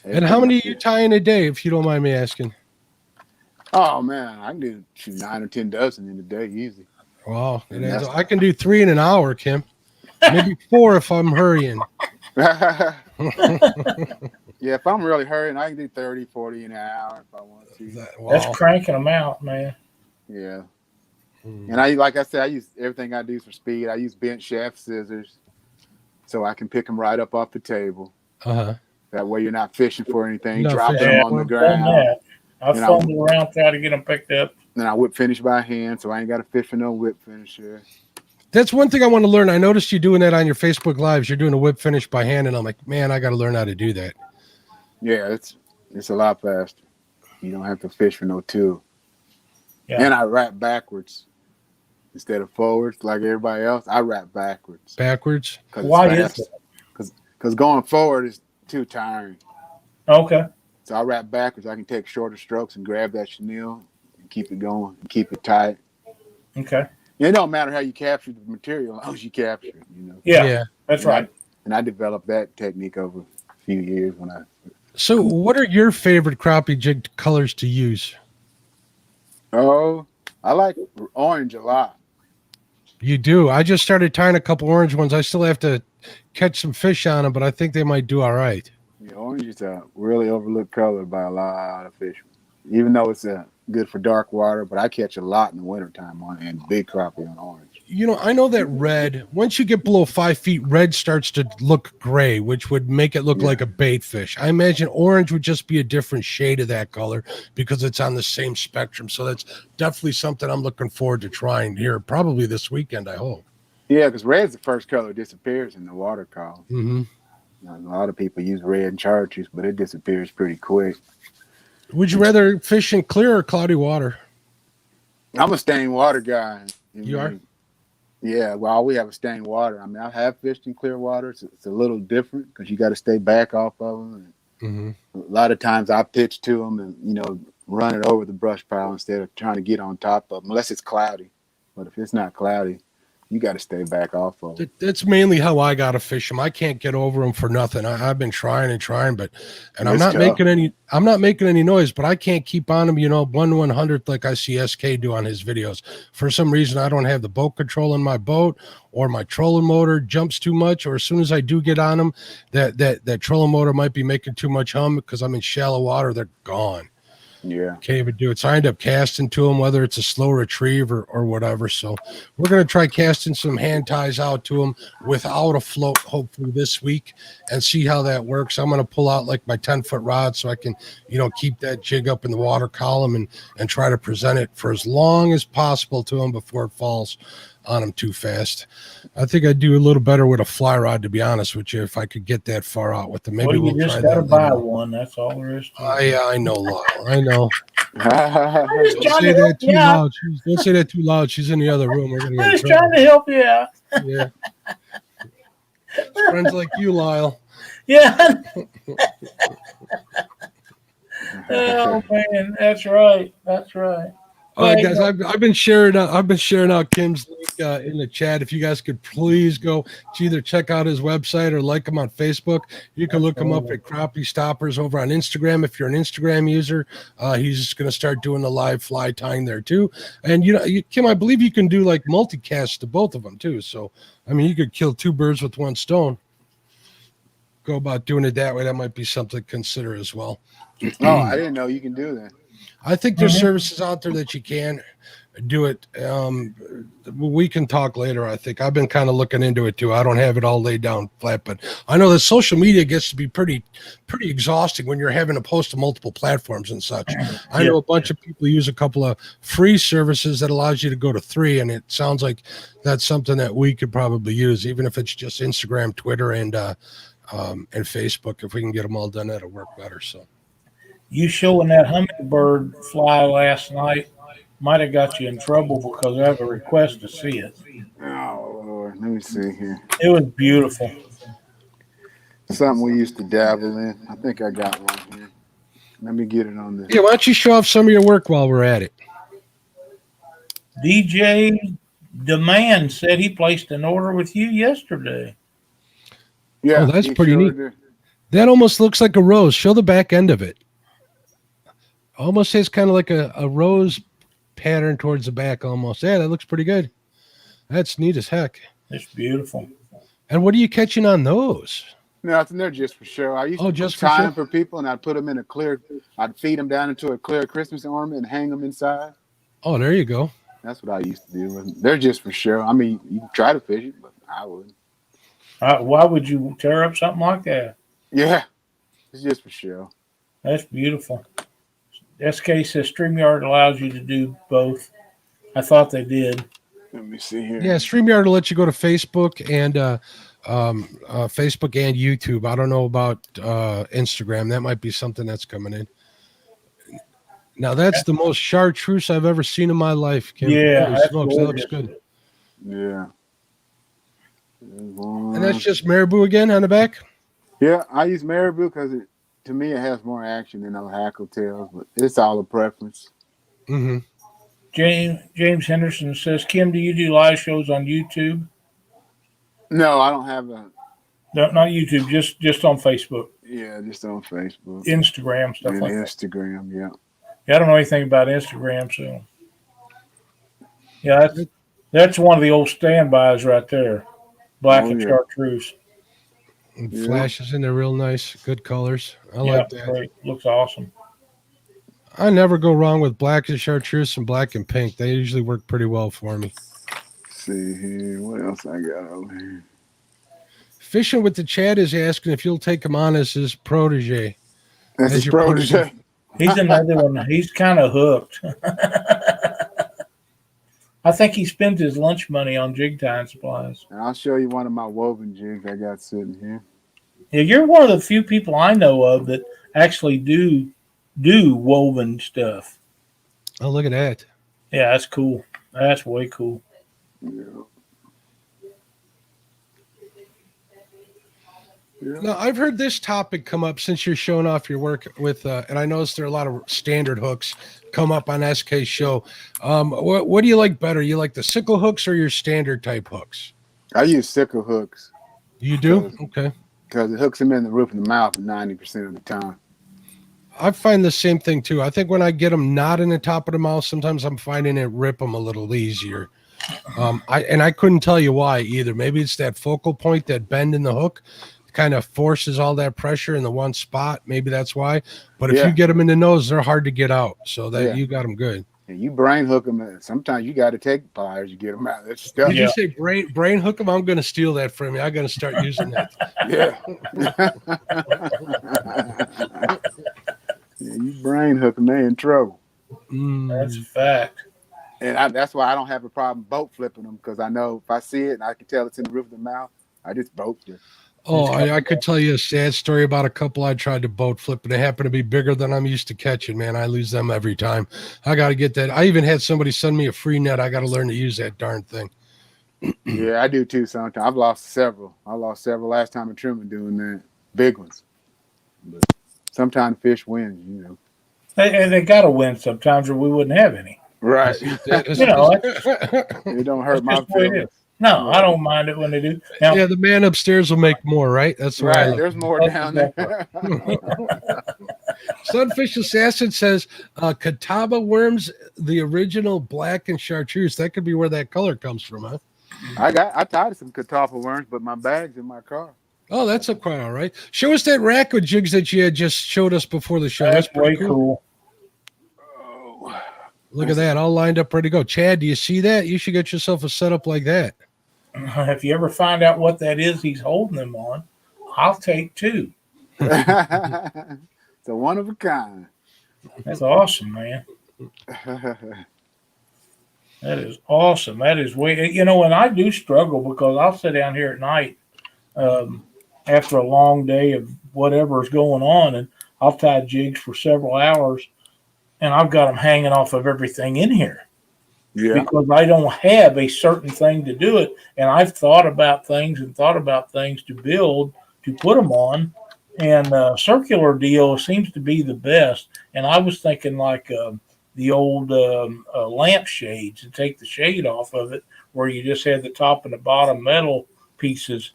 And how many you tie in a day, if you don't mind me asking? Oh man, I can do 9 or 10 dozen in a day easy. Wow, And that's- I can do 3 in an hour, Kim. Maybe 4 if I'm hurrying. Yeah, if I'm really hurrying, I can do 30, 40 an hour if I want to. Wow. That's cranking them out, man. Yeah. Hmm. And like I said, I use everything I do for speed. I use bent shaft scissors so I can pick them right up off the table. Uh-huh. That way you're not fishing for anything. Not Dropping fishing them on for the 'em. Done ground. that. I've And I- fumbled around trying to get them picked up. Then I whip finish by hand, so I ain't got to fish for no whip finisher. That's one thing I want to learn. I noticed you doing that on your Facebook Lives. You're doing a whip finish by hand, and I'm like, man, I got to learn how to do that. Yeah, it's a lot faster. You don't have to fish for no tool. Yeah. And I wrap backwards instead of forwards like everybody else. I wrap backwards. Backwards. Why is it? Because going forward is too tiring. Okay. So I wrap backwards. I can take shorter strokes and grab that chenille and keep it going and keep it tight. Okay. It don't matter how you capture the material as long as you capture it, you know. Yeah. That's And right. I developed that technique over a few years when I. So what are your favorite crappie jig colors to use? Oh, I like orange a lot. You do. I just started tying a couple orange ones. I still have to catch some fish on them, but I think they might do all right. Yeah, orange is a really overlooked color by a lot of fishermen. Even though it's good for dark water, but I catch a lot in the wintertime on and big crappie on orange. You know, I know that red, once you get below 5 feet, red starts to look gray, which would make it look Yeah. like a bait fish. I imagine orange would just be a different shade of that color because it's on the same spectrum. So that's definitely something I'm looking forward to trying here, probably this weekend, I hope. Yeah, because red's the first color that disappears in the water column. Mm-hmm. A lot of people use red in chartreuse, but it disappears pretty quick. Would you rather fish in clear or cloudy water? I'm a stained water guy. You are? Yeah, well, we have a stained water. I mean, I have fished in clear water. It's a little different because you got to stay back off of them. Mm-hmm. And a lot of times I pitch to them and, run it over the brush pile instead of trying to get on top of them, unless it's cloudy. But if it's not cloudy, you got to stay back off of them. That's mainly how I got to fish them. I can't get over them for nothing. I've been trying, but I'm It's not tough. making any noise, but I can't keep on them, 1/100th like I see SK do on his videos. For some reason, I don't have the boat control in my boat, or my trolling motor jumps too much, or as soon as I do get on them, that trolling motor might be making too much hum because I'm in shallow water. They're gone. Yeah. Can't even do it. So I end up casting to them, whether it's a slow retrieve or whatever. So we're going to try casting some hand ties out to them without a float, hopefully this week, and see how that works. I'm going to pull out like my 10-foot rod so I can, keep that jig up in the water column and try to present it for as long as possible to them before it falls on them too fast. I think I'd do a little better with a fly rod, to be honest with you, if I could get that far out with them. Maybe Well, you we'll just try got to that buy later. one. That's all there is to it. I know, Lyle. I know. I'm just Don't trying say to that help too you out. loud. Don't say that too loud. She's in the other room. We're gonna I'm get in just trying trouble. to help you out. Yeah. Friends like you, Lyle. Yeah. Oh man, that's right. That's right. All right, guys. I've been sharing out Kim's link in the chat. If you guys could please go to either check out his website or like him on Facebook. You can look him up at Crappie Stoppers over on Instagram. If you're an Instagram user, he's just going to start doing the live fly tying there too. And Kim, I believe you can do like multicast to both of them too. So I mean, you could kill two birds with one stone. Go about doing it that way. That might be something to consider as well. Oh, I didn't know you can do that. I think there's services out there that you can do it. We can talk later. I think I've been kind of looking into it too. I don't have it all laid down flat, but I know that social media gets to be pretty exhausting when you're having to post to multiple platforms and such. I know a bunch of people use a couple of free services that allows you to go to 3, and it sounds like that's something that we could probably use, even if it's just Instagram, Twitter, and Facebook. If we can get them all done, that'll work better. So. You showing that hummingbird fly last night might have got you in trouble because I have a request to see it. Oh, Lord. Let me see here. It was beautiful. Something we used to dabble in. I think I got one here. Let me get it on this. Yeah, why don't you show off some of your work while we're at it? DJ Demand said he placed an order with you yesterday. Yeah, that's pretty neat. Did. That almost looks like a rose. Show the back end of it. Almost has kind of like a rose pattern towards the back almost. Yeah, that looks pretty good. That's neat as heck. It's beautiful. And what are you catching on those? Nothing. They're just for show. I used to just put time for for people, and I'd put them in a clear. I'd feed them down into a clear Christmas ornament and hang them inside. Oh, there you go. That's what I used to do with them. They're just for show. I mean, you can try to fish it, but I wouldn't. Why would you tear up something like that? Yeah, it's just for show. That's beautiful. SK says StreamYard allows you to do both. I thought they did. Let me see here. Yeah, StreamYard will let you go to Facebook and YouTube. I don't know about Instagram. That might be something that's coming in. Now that's the most chartreuse I've ever seen in my life, Kim. Yeah, that looks good. Yeah. And that's just marabou again on the back? Yeah, I use marabou because to me it has more action than those hackle tails, but it's all a preference. Mm-hmm. James Henderson says, Kim, do you do live shows on YouTube? No, I don't have a. No, not YouTube, just on Facebook. Yeah, just on Facebook. Instagram, stuff and like Instagram, that. Yeah, I don't know anything about Instagram, so. Yeah, that's one of the old standbys right there. Black and chartreuse. And flashes in there real nice. Good colors. I like that. Great. Looks awesome. I never go wrong with black and chartreuse and black and pink. They usually work pretty well for me. Let's see here. What else I got over here? Fishing with the Chad is asking if you'll take him on as his protege. That's his protege. He's another one. He's kind of hooked. I think he spends his lunch money on jig tying supplies. And I'll show you one of my woven jigs I got sitting here. Yeah, you're one of the few people I know of that actually do woven stuff. Oh, look at that. Yeah, that's cool. That's way cool. Yeah. Now, I've heard this topic come up since you're showing off your work with, and I noticed there are a lot of standard hooks come up on SK's show. What do you like better? You like the sickle hooks or your standard type hooks? I use sickle hooks. You do? Okay. Because it hooks them in the roof of the mouth 90% of the time. I find the same thing too. I think when I get them not in the top of the mouth, sometimes I'm finding it rip them a little easier. I couldn't tell you why either. Maybe it's that focal point, that bend in the hook kind of forces all that pressure in the one spot. Maybe that's why. But if you get them in the nose, they're hard to get out. So that you got them good. And you brain hook them. And sometimes you got to take pliers to get them out. That's stuff. Did you say brain hook them? I'm going to steal that from you. I'm going to start using that. You brain hook them, they in trouble. That's a fact. And that's why I don't have a problem boat flipping them, because I know if I see it and I can tell it's in the roof of the mouth, I just boat flip. Oh, I could tell you a sad story about a couple I tried to boat flip, but they happen to be bigger than I'm used to catching, man. I lose them every time. I got to get that. I even had somebody send me a free net. I got to learn to use that darn thing. Yeah, I do too sometimes. I've lost several. I lost several last time in Truman doing that. Big ones. But sometimes fish wins, you know. They got to win sometimes or we wouldn't have any. Right. You know, It don't hurt my just the way it feelings. is. No, Yeah. I don't mind it when they do. Now, Yeah, the man upstairs will make more, right? That's the way I Right. look. There's more That's down exactly there. Sunfish Assassin says Catawba worms, the original black and chartreuse. That could be where that color comes from, huh? I tied some Catawba worms, but my bag's in my car. Oh, that's quite all right. Show us that rack of jigs that you had just showed us before the show. that's pretty way cool. Oh. Look at that, all lined up, ready to go. Chad, do you see that? You should get yourself a setup like that. If you ever find out what that is he's holding them on, I'll take two. It's a one of a kind. That's awesome, man. That is awesome. That is way, you know, and I do struggle because I'll sit down here at night after a long day of whatever is going on, and I'll tie jigs for several hours, and I've got them hanging off of everything in here. Yeah. Because I don't have a certain thing to do it, and I've thought about things to build to put them on, and circular deal seems to be the best. And I was thinking like the old lamp shades to take the shade off of it, where you just had the top and the bottom metal pieces.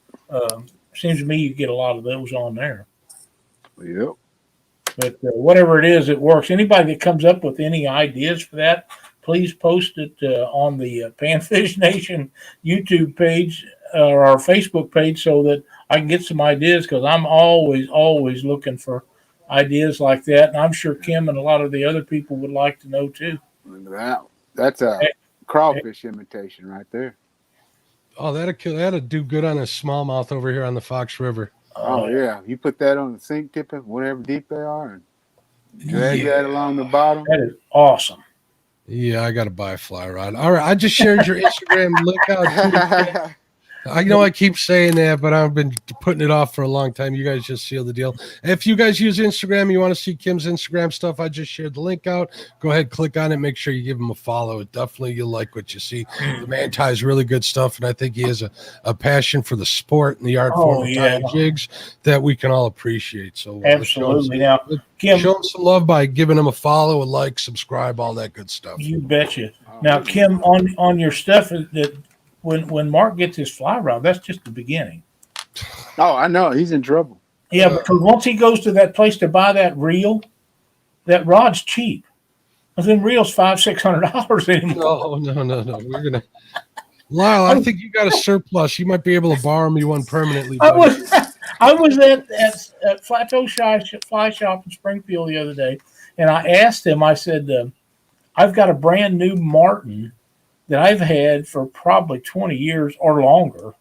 Seems to me you get a lot of those on there. Yep. But whatever it is, it works. Anybody that comes up with any ideas for that, please post it on the Panfish Nation YouTube page or our Facebook page so that I can get some ideas, because I'm always looking for ideas like that. And I'm sure Kim and a lot of the other people would like to know too. Look at that. That's a crawfish imitation right there. Oh, that'll do good on a smallmouth over here on the Fox River. Oh yeah. You put that on the sink tip, whatever deep they are, and drag that along the bottom. That is awesome. Yeah, I got to buy a fly rod. All right, I just shared your Instagram link out. I know I keep saying that, but I've been putting it off for a long time. You guys just seal the deal. If you guys use Instagram, you want to see Kim's Instagram stuff, I just shared the link out. Go ahead, click on it. Make sure you give him a follow. Definitely you'll like what you see. The man ties really good stuff, and I think he has a passion for the sport and the art form of tying jigs that we can all appreciate. So absolutely. Now, Kim, show him some love by giving him a follow, a like, subscribe, all that good stuff. You betcha. Now, Kim, on your stuff that when Mark gets his fly rod, that's just the beginning. Oh, I know. He's in trouble. Yeah, because once he goes to that place to buy that reel, that rod's cheap. And then reel's $500-$600 anymore. No. We're gonna Lyle, I think you got a surplus. You might be able to borrow me one permanently. I was at Plateau Fly Shop in Springfield the other day, and I asked him, I said, I've got a brand new Martin that I've had for probably 20 years or longer,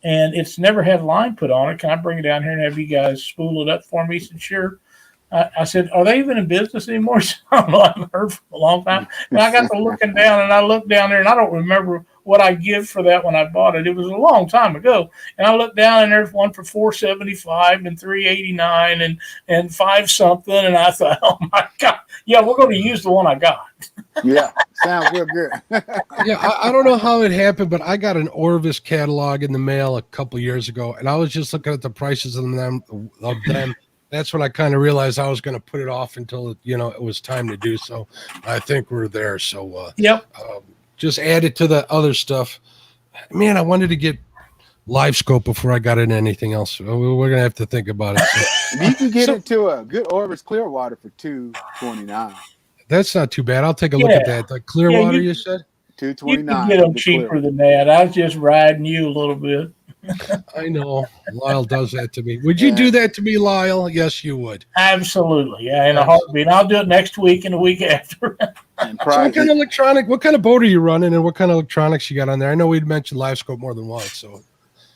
and it's never had a line put on it. Can I bring it down here and have you guys spool it up for me? He said, sure. I said, are they even in business anymore? I don't know. I haven't heard for a long time. And I got to looking down, and I looked down there, and I don't remember what I give for that when I bought it. It was a long time ago. And I looked down, and there's one for $475 and $389 and $5 something. And I thought, oh my God, yeah, we're going to use the one I got. Yeah, sounds real good. Yeah, I don't know how it happened, but I got an Orvis catalog in the mail a couple years ago, and I was just looking at the prices of them. That's when I kind of realized I was going to put it off until it was time to do so. I think we're there. So just add it to the other stuff. Man, I wanted to get LiveScope before I got into anything else. We're gonna have to think about it. So. You can get into a good Orvis Clearwater for $229. That's not too bad. I'll take a look at that. Like Clearwater, you said? $229. You can get them cheaper than that. I was just riding you a little bit. I know. Lyle does that to me. Would you do that to me, Lyle? Yes, you would. Absolutely. Yeah, in a heartbeat. I'll do it next week and the week after. So what kind of boat are you running, and what kind of electronics you got on there? I know we'd mentioned LiveScope more than once. So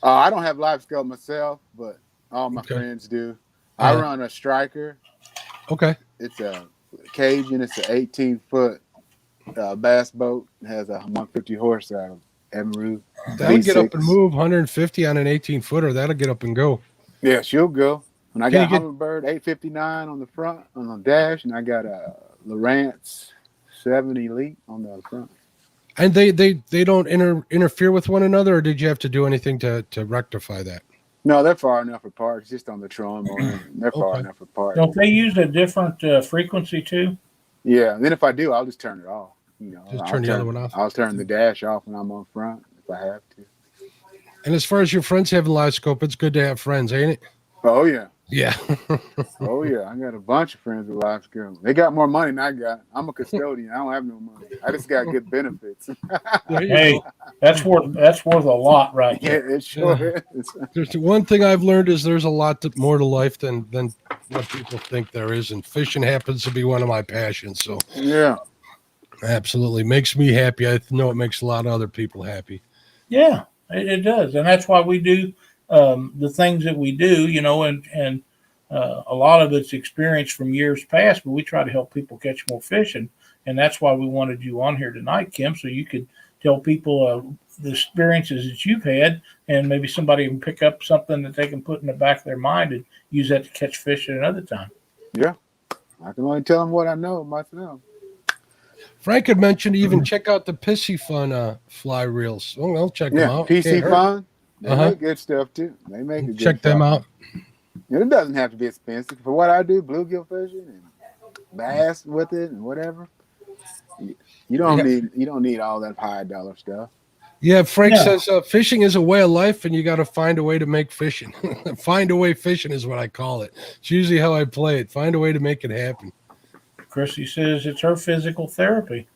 I don't have LiveScope myself, but all my friends do. I run a Striker. Okay. It's a Cajun. It's an 18-foot bass boat. It has a 150 horse out of Emerald. That'll get up and move 150 on an 18-footer. That'll get up and go. Yeah, she'll go. And I got Humminbird 859 on the front, on the dash, and I got a Lowrance 7 Elite on the front. And they don't interfere with one another, or did you have to do anything to rectify that? No, they're far enough apart. It's just on the trolling motor. They're far enough apart. Don't they use a different frequency too? Yeah, and then if I do, I'll just turn it off. Just turn the other one off. I'll turn the dash off when I'm on front if I have to. And as far as your friends having Livescope, it's good to have friends, ain't it? Oh yeah. Yeah. Oh yeah. I got a bunch of friends with Livescope. They got more money than I got. I'm a custodian. I don't have no money. I just got good benefits. Hey, that's worth a lot, right Yeah, there. it sure is. There's one thing I've learned is there's a lot more to life than what people think there is, and fishing happens to be one of my passions. So Yeah. absolutely makes me happy. I know it makes a lot of other people happy. Yeah, it does, and that's why we do the things that we do. And a lot of it's experience from years past, but we try to help people catch more fish, and that's why we wanted you on here tonight, Kim, so you could tell people the experiences that you've had, and maybe somebody can pick up something that they can put in the back of their mind and use that to catch fish at another time. Yeah. I can only tell them what I know myself. Frank had mentioned even check out the Pissy Fun fly reels. Well, I'll check them out. PC Fun. They Uh-huh. make good stuff too. They make it. Check them out. It doesn't have to be expensive. For what I do, bluegill fishing and bass with it and whatever. You don't need all that high dollar stuff. Yeah, Frank No. says fishing is a way of life, and you got to find a way to make fishing. Find a way fishing is what I call it. It's usually how I play it. Find a way to make it happen. Chrissy says it's her physical therapy.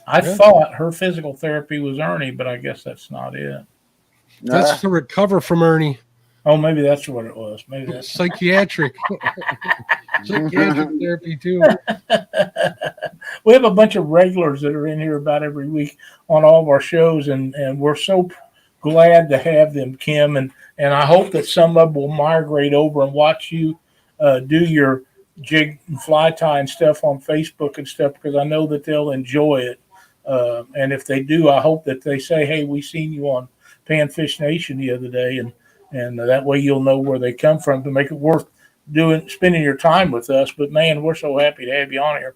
I Yeah. thought her physical therapy was Ernie, but I guess that's not it. That's to recover from Ernie. Oh, maybe that's what it was. Maybe that's Psychiatric. Psychiatric therapy too. We have a bunch of regulars that are in here about every week on all of our shows, and we're so glad to have them, Kim. And I hope that some of them will migrate over and watch you do your jig and fly tie and stuff on Facebook and stuff, because I know that they'll enjoy it. And if they do, I hope that they say, hey, we seen you on Panfish Nation the other day, and that way you'll know where they come from to make it worth spending your time with us. But man, we're so happy to have you on here.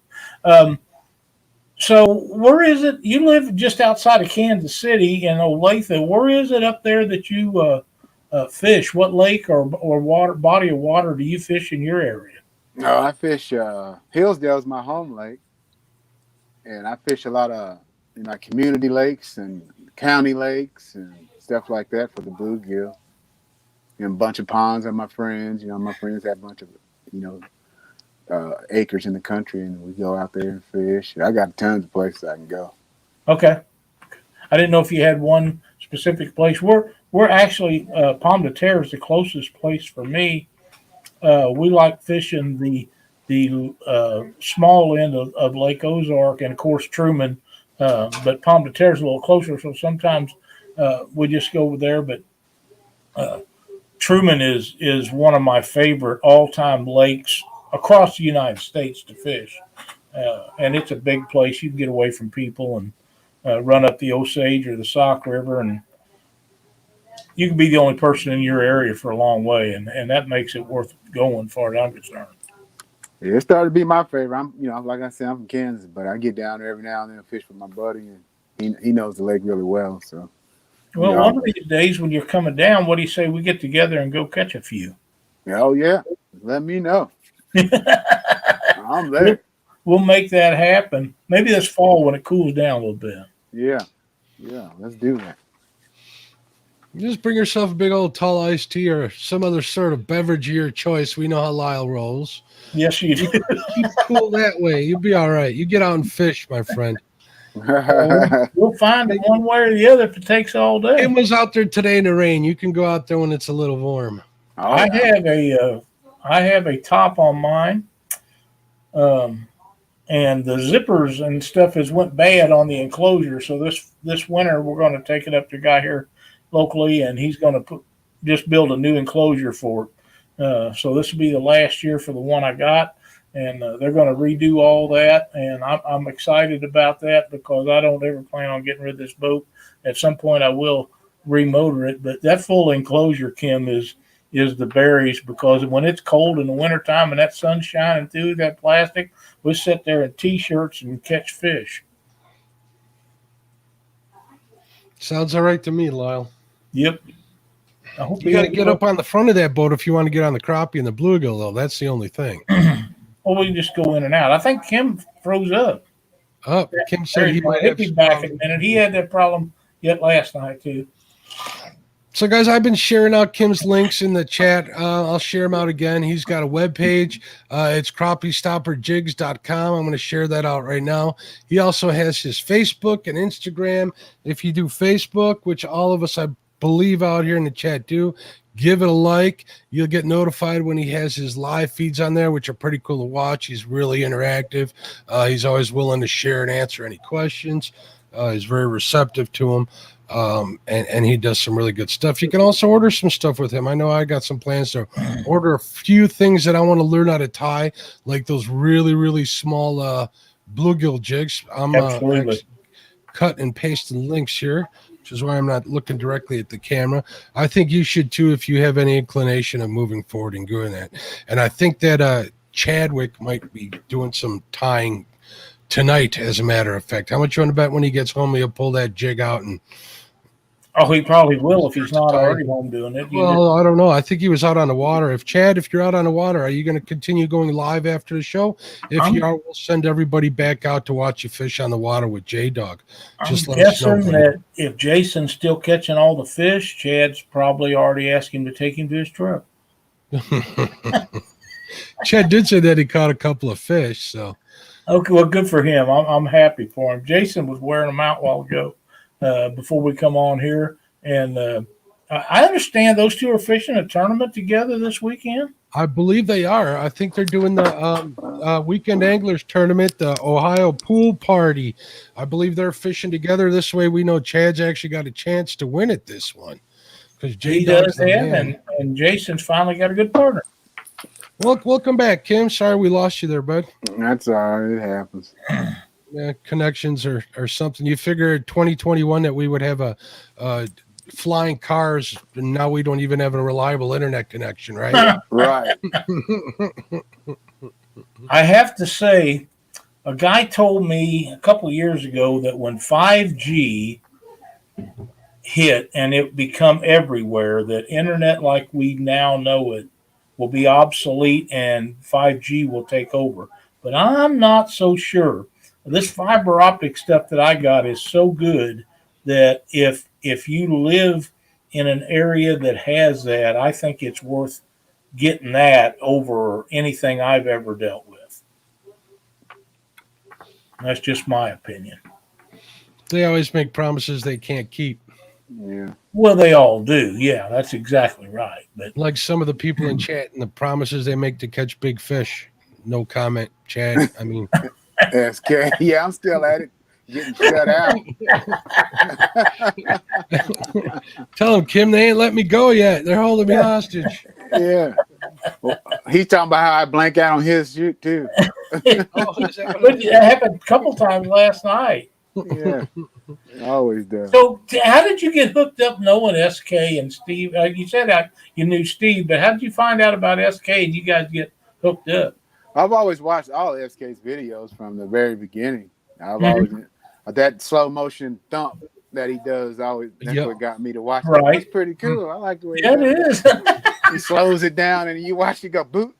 So where is it? You live just outside of Kansas City in Olathe. Where is it up there that you fish? What lake or water body of water do you fish in your area? No, I fish Hillsdale's my home lake, and I fish a lot of community lakes and county lakes and stuff like that for the bluegill. And a bunch of ponds of my friends. My friends have a bunch of acres in the country, and we go out there and fish. I got tons of places I can go. Okay, I didn't know if you had one specific place. We're actually Pomme de Terre is the closest place for me. We like fishing the small end of Lake Ozark and of course Truman, but Pomme de Terre is a little closer, so sometimes we just go over there. But Truman is one of my favorite all-time lakes across the United States to fish, and it's a big place. You can get away from people and run up the Osage or the Sauk River, and you can be the only person in your area for a long way, and that makes it worth going, as far as I'm concerned. Yeah, it started to be my favorite. I'm, like I said, I'm from Kansas, but I get down there every now and then and fish with my buddy, and he knows the lake really well. So, Well, one of these days when you're coming down, what do you say we get together and go catch a few? Oh yeah, let me know. I'm there. We'll make that happen. Maybe this fall when it cools down a little bit. Yeah, let's do that. Just bring yourself a big old tall iced tea or some other sort of beverage of your choice. We know how Lyle rolls. Yes, you do. Keep cool that way. You'll be all right. You get out and fish, my friend. We'll find it one way or the other if it takes all day. It was out there today in the rain. You can go out there when it's a little warm. I have a top on mine, and the zippers and stuff has went bad on the enclosure. So this winter we're going to take it up to a guy here locally, and he's going to just build a new enclosure for it. So this will be the last year for the one I got, and they're going to redo all that, and I'm excited about that because I don't ever plan on getting rid of this boat. At some point I will remotor it, but that full enclosure, Kim, is the berries, because when it's cold in the wintertime and that sun's shining through that plastic, we sit there in T-shirts and catch fish. Sounds all right to me, Lyle. Yep. I hope You got to get up on the front of that boat if you want to get on the crappie and the bluegill, though. That's the only thing. Or we can just go in and out. I think Kim froze up. Oh, Kim said he might He'll have be some back in problems. a minute. He had that problem yet last night too. So, guys, I've been sharing out Kim's links in the chat. I'll share them out again. He's got a webpage. It's crappiestopperjigs.com. I'm going to share that out right now. He also has his Facebook and Instagram. If you do Facebook, which all of us, I believe, out here in the chat do, give it a like. You'll get notified when he has his live feeds on there, which are pretty cool to watch. He's really interactive. He's always willing to share and answer any questions. He's very receptive to them. And he does some really good stuff. You can also order some stuff with him. I know I got some plans to order a few things that I want to learn how to tie, like those really, really small bluegill jigs. I'm Absolutely. cut and pasting links here, which is why I'm not looking directly at the camera. I think you should too if you have any inclination of moving forward and doing that. And I think that Chadwick might be doing some tying tonight, as a matter of fact. How much you want to bet when he gets home he'll pull that jig out? And Oh, he probably will if he's not already home doing it. well, I don't know. I think he was out on the water. If you're out on the water, are you going to continue going live after the show? If you are, we'll send everybody back out to watch you fish on the water with J-Dog. Just I'm let us know. guessing that if Jason's still catching all the fish, Chad's probably already asked him to take him to his truck. Chad did say that he caught a couple of fish. So, okay, well, good for him. I'm happy for him. Jason was wearing them out a while ago before we come on here, and I understand those two are fishing a tournament together this weekend. I believe they are. I think they're doing the Weekend Anglers Tournament, the Ohio Pool Party. I believe they're fishing together. This way we know Chad's actually got a chance to win it this one. Because He does have, and Jason's finally got a good partner. Well, welcome back, Kim. Sorry we lost you there, bud. That's all right. It happens. Yeah, connections or something. You figured 2021 that we would have a flying cars, and now we don't even have a reliable internet connection, right? Right. I have to say, a guy told me a couple of years ago that when 5G hit and it become everywhere, that internet like we now know it will be obsolete and 5G will take over. But I'm not so sure. This fiber optic stuff that I got is so good that if you live in an area that has that, I think it's worth getting that over anything I've ever dealt with. That's just my opinion. They always make promises they can't keep. Yeah. Well, they all do. Yeah, that's exactly right. But like some of the people in chat and the promises they make to catch big fish. No comment, Chad. I mean, SK. Yeah, I'm still at it. Getting shut out. Tell them, Kim, they ain't let me go yet. They're holding me hostage. Yeah. Well, he's talking about how I blank out on his shoot too. But it happened a couple times last night. Yeah. Always does. So how did you get hooked up knowing SK and Steve? You said you knew Steve, but how did you find out about SK and you guys get hooked up? I've always watched all of SK's videos from the very beginning. I've always that slow motion thump that he does always that's what got me to watch it. Right. It's pretty cool. I like the way it is. He slows it down and you watch it go boop.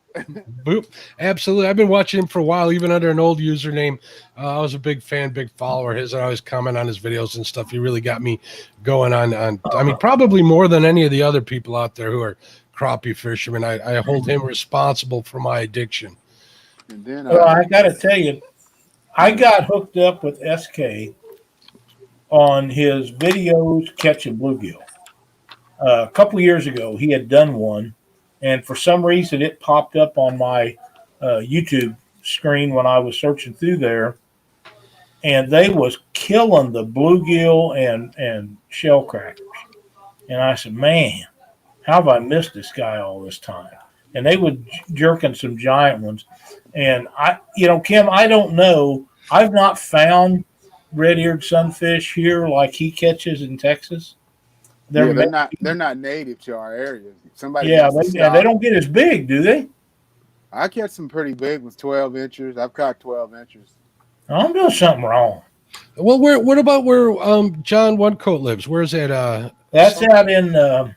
Boop. Absolutely. I've been watching him for a while, even under an old username. I was a big fan, big follower of his. I always comment on his videos and stuff. He really got me going on. I mean, probably more than any of the other people out there who are crappie fishermen. I hold him responsible for my addiction. And then well, I got to tell you, I got hooked up with SK on his videos catching bluegill. A couple years ago, he had done one. And for some reason, it popped up on my YouTube screen when I was searching through there. And they was killing the bluegill and shell crackers. And I said, man, how have I missed this guy all this time? And they were jerking some giant ones. And Kim, I don't know. I've not found red-eared sunfish here like he catches in Texas. They're not native to our area. They don't get as big, do they? I catch some pretty big ones, 12 inches. I've caught 12 inches. I'm doing something wrong. Well, what about where John One Coat lives? Where's that? That's out in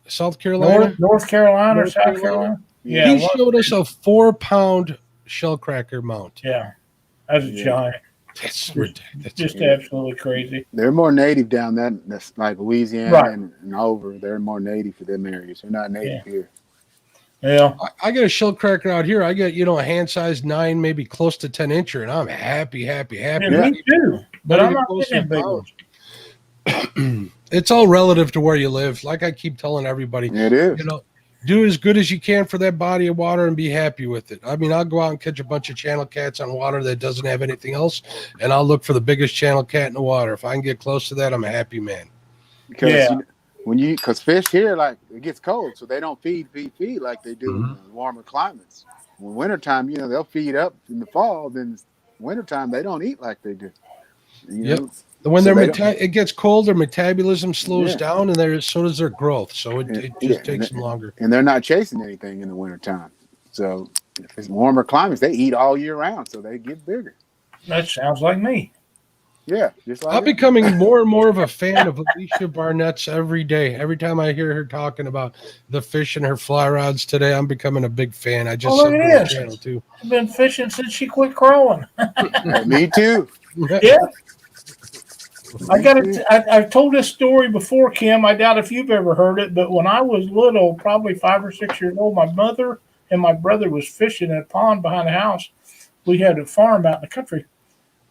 South Carolina, North Carolina, or South Carolina. Yeah, he showed us a 4-pound shellcracker mount. Yeah, that's a giant. That's ridiculous. Just absolutely crazy. They're more native down that's like Louisiana Right. and over. They're more native for them areas. They're not native here. Yeah. I get a shell cracker out here. I get, a hand-sized 9, maybe close to 10 incher, and I'm happy. Yeah, me too. But Ready I'm to not post getting some big ones. It's all relative to where you live. Like I keep telling everybody, It is. Do as good as you can for that body of water and be happy with it. I mean, I'll go out and catch a bunch of channel cats on water that doesn't have anything else, and I'll look for the biggest channel cat in the water. If I can get close to that, I'm a happy man. Because because fish here, like, it gets cold, so they don't feed like they do in the warmer climates. When wintertime, they'll feed up in the fall. Then wintertime, they don't eat like they do. Yep. When So it gets cold, their metabolism slows down, and so does their growth. So it just takes them longer. And they're not chasing anything in the wintertime. So if it's warmer climates, they eat all year round, so they get bigger. That sounds like me. Yeah, just like I'm becoming more and more of a fan of Alicia Barnett's every day. Every time I hear her talking about the fish and her fly rods today, I'm becoming a big fan. I just look at the this. channel too. I've been fishing since she quit crawling. Me too. Yeah. I've told this story before, Kim. I doubt if you've ever heard it, but when I was little, probably 5 or 6 years old, my mother and my brother was fishing in a pond behind the house. We had a farm out in the country,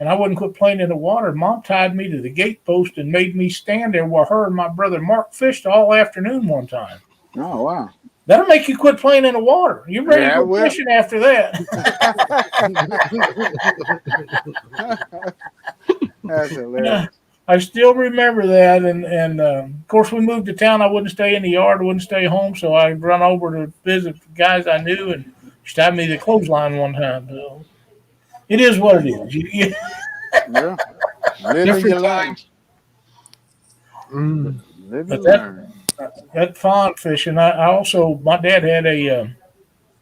and I wouldn't quit playing in the water. Mom tied me to the gate post and made me stand there while her and my brother Mark fished all afternoon one time. Oh, wow. That'll make you quit playing in the water. You're ready to go fishing after that. That's hilarious. I still remember that, and of course, we moved to town. I wouldn't stay in the yard, I wouldn't stay home, so I'd run over to visit the guys I knew, and she tied me to the clothesline one time. So it is what it is. Yeah. Living your life. Living learn. That pond fishing, I also, my dad had a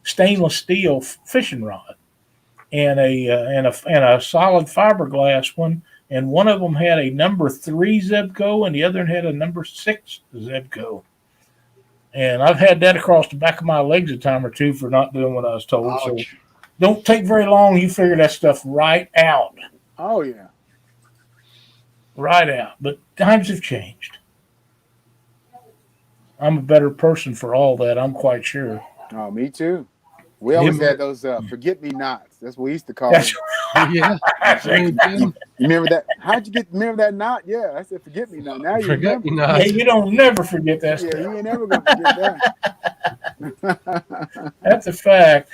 stainless steel fishing rod and a solid fiberglass one. And one of them had a number 3 Zebco, and the other had a number 6 Zebco. And I've had that across the back of my legs a time or two for not doing what I was told. Ouch. So don't take very long. You figure that stuff right out. Oh, yeah. Right out. But times have changed. I'm a better person for all that, I'm quite sure. Oh, me too. We always had those forget-me-nots. That's what we used to call them. Yeah. You remember that? Remember that knot? Yeah, I said forget-me-not. Now you Forget remember. me not. Yeah, you don't never forget that stuff. Yeah, you ain't never going to forget that. That's a fact.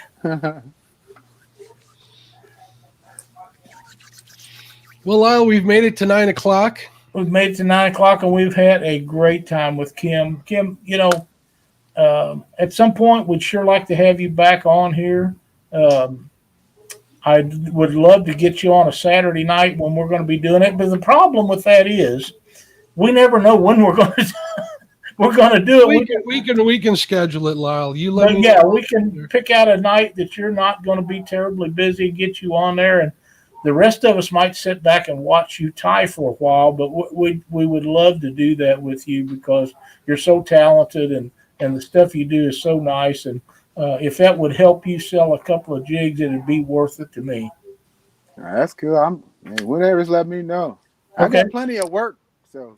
Well, Lyle, we've made it to 9 o'clock. We've made it to 9 o'clock, and we've had a great time with Kim. Kim, at some point, we'd sure like to have you back on here. I would love to get you on a Saturday night when we're going to be doing it. But the problem with that is we never know when we're going to do it. We can schedule it, Lyle. You let me. Yeah, we can pick out a night that you're not going to be terribly busy, get you on there, and the rest of us might sit back and watch you tie for a while. But we would love to do that with you because you're so talented and the stuff you do is so nice. And if that would help you sell a couple of jigs, it'd be worth it to me. That's cool. Whatever's let me know. Okay. I've got plenty of work, so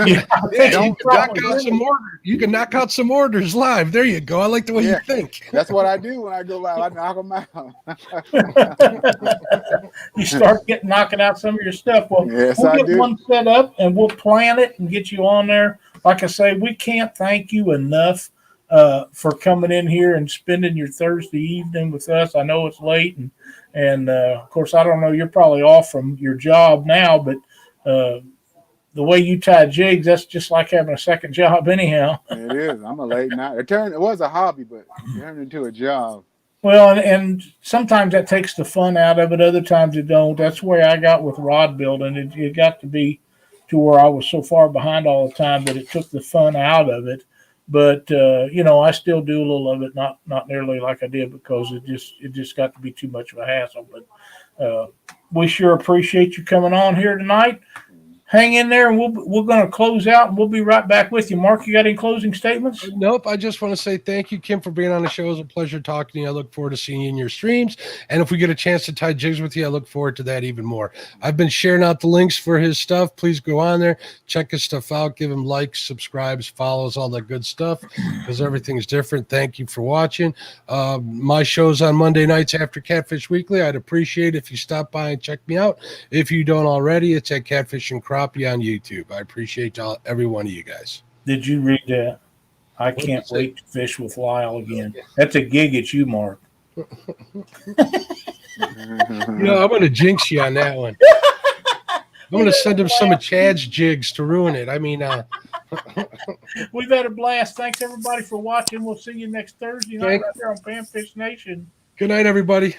Yeah, Don't knock out some orders. You can knock out some orders live. There you go. I like the way you think. That's what I do when I go live. I knock them out. You start knocking out some of your stuff. Well, yes, we'll I get do. one set up and we'll plan it and get you on there. Like I say, we can't thank you enough for coming in here and spending your Thursday evening with us. I know it's late, and of course, I don't know. You're probably off from your job now, but the way you tie jigs, that's just like having a second job anyhow. It is. I'm a late night. It was a hobby, but it turned into a job. Well, and sometimes that takes the fun out of it. Other times it don't. That's the way I got with rod building. It got to be to where I was so far behind all the time that it took the fun out of it. But I still do a little of it, not nearly like I did because it just got to be too much of a hassle. But we sure appreciate you coming on here tonight. hang in there, and we're going to close out, and we'll be right back with you. Mark, you got any closing statements? Nope. I just want to say thank you, Kim, for being on the show. It was a pleasure talking to you. I look forward to seeing you in your streams. And if we get a chance to tie jigs with you, I look forward to that even more. I've been sharing out the links for his stuff. Please go on there, check his stuff out, give him likes, subscribes, follows, all that good stuff, because everything's different. Thank you for watching. My show's on Monday nights after Catfish Weekly. I'd appreciate it if you stop by and check me out. If you don't already, it's at Catfish and Crappie on YouTube. I appreciate every one of you guys. Did you read that? I can't wait to fish with Lyle again. That's a gig at you, Mark. I'm going to jinx you on that one. I'm going to send him some of Chad's jigs to ruin it. I mean, we've had a blast. Thanks, everybody, for watching. We'll see you next Thursday night right here on Panfish Nation. Good night, everybody.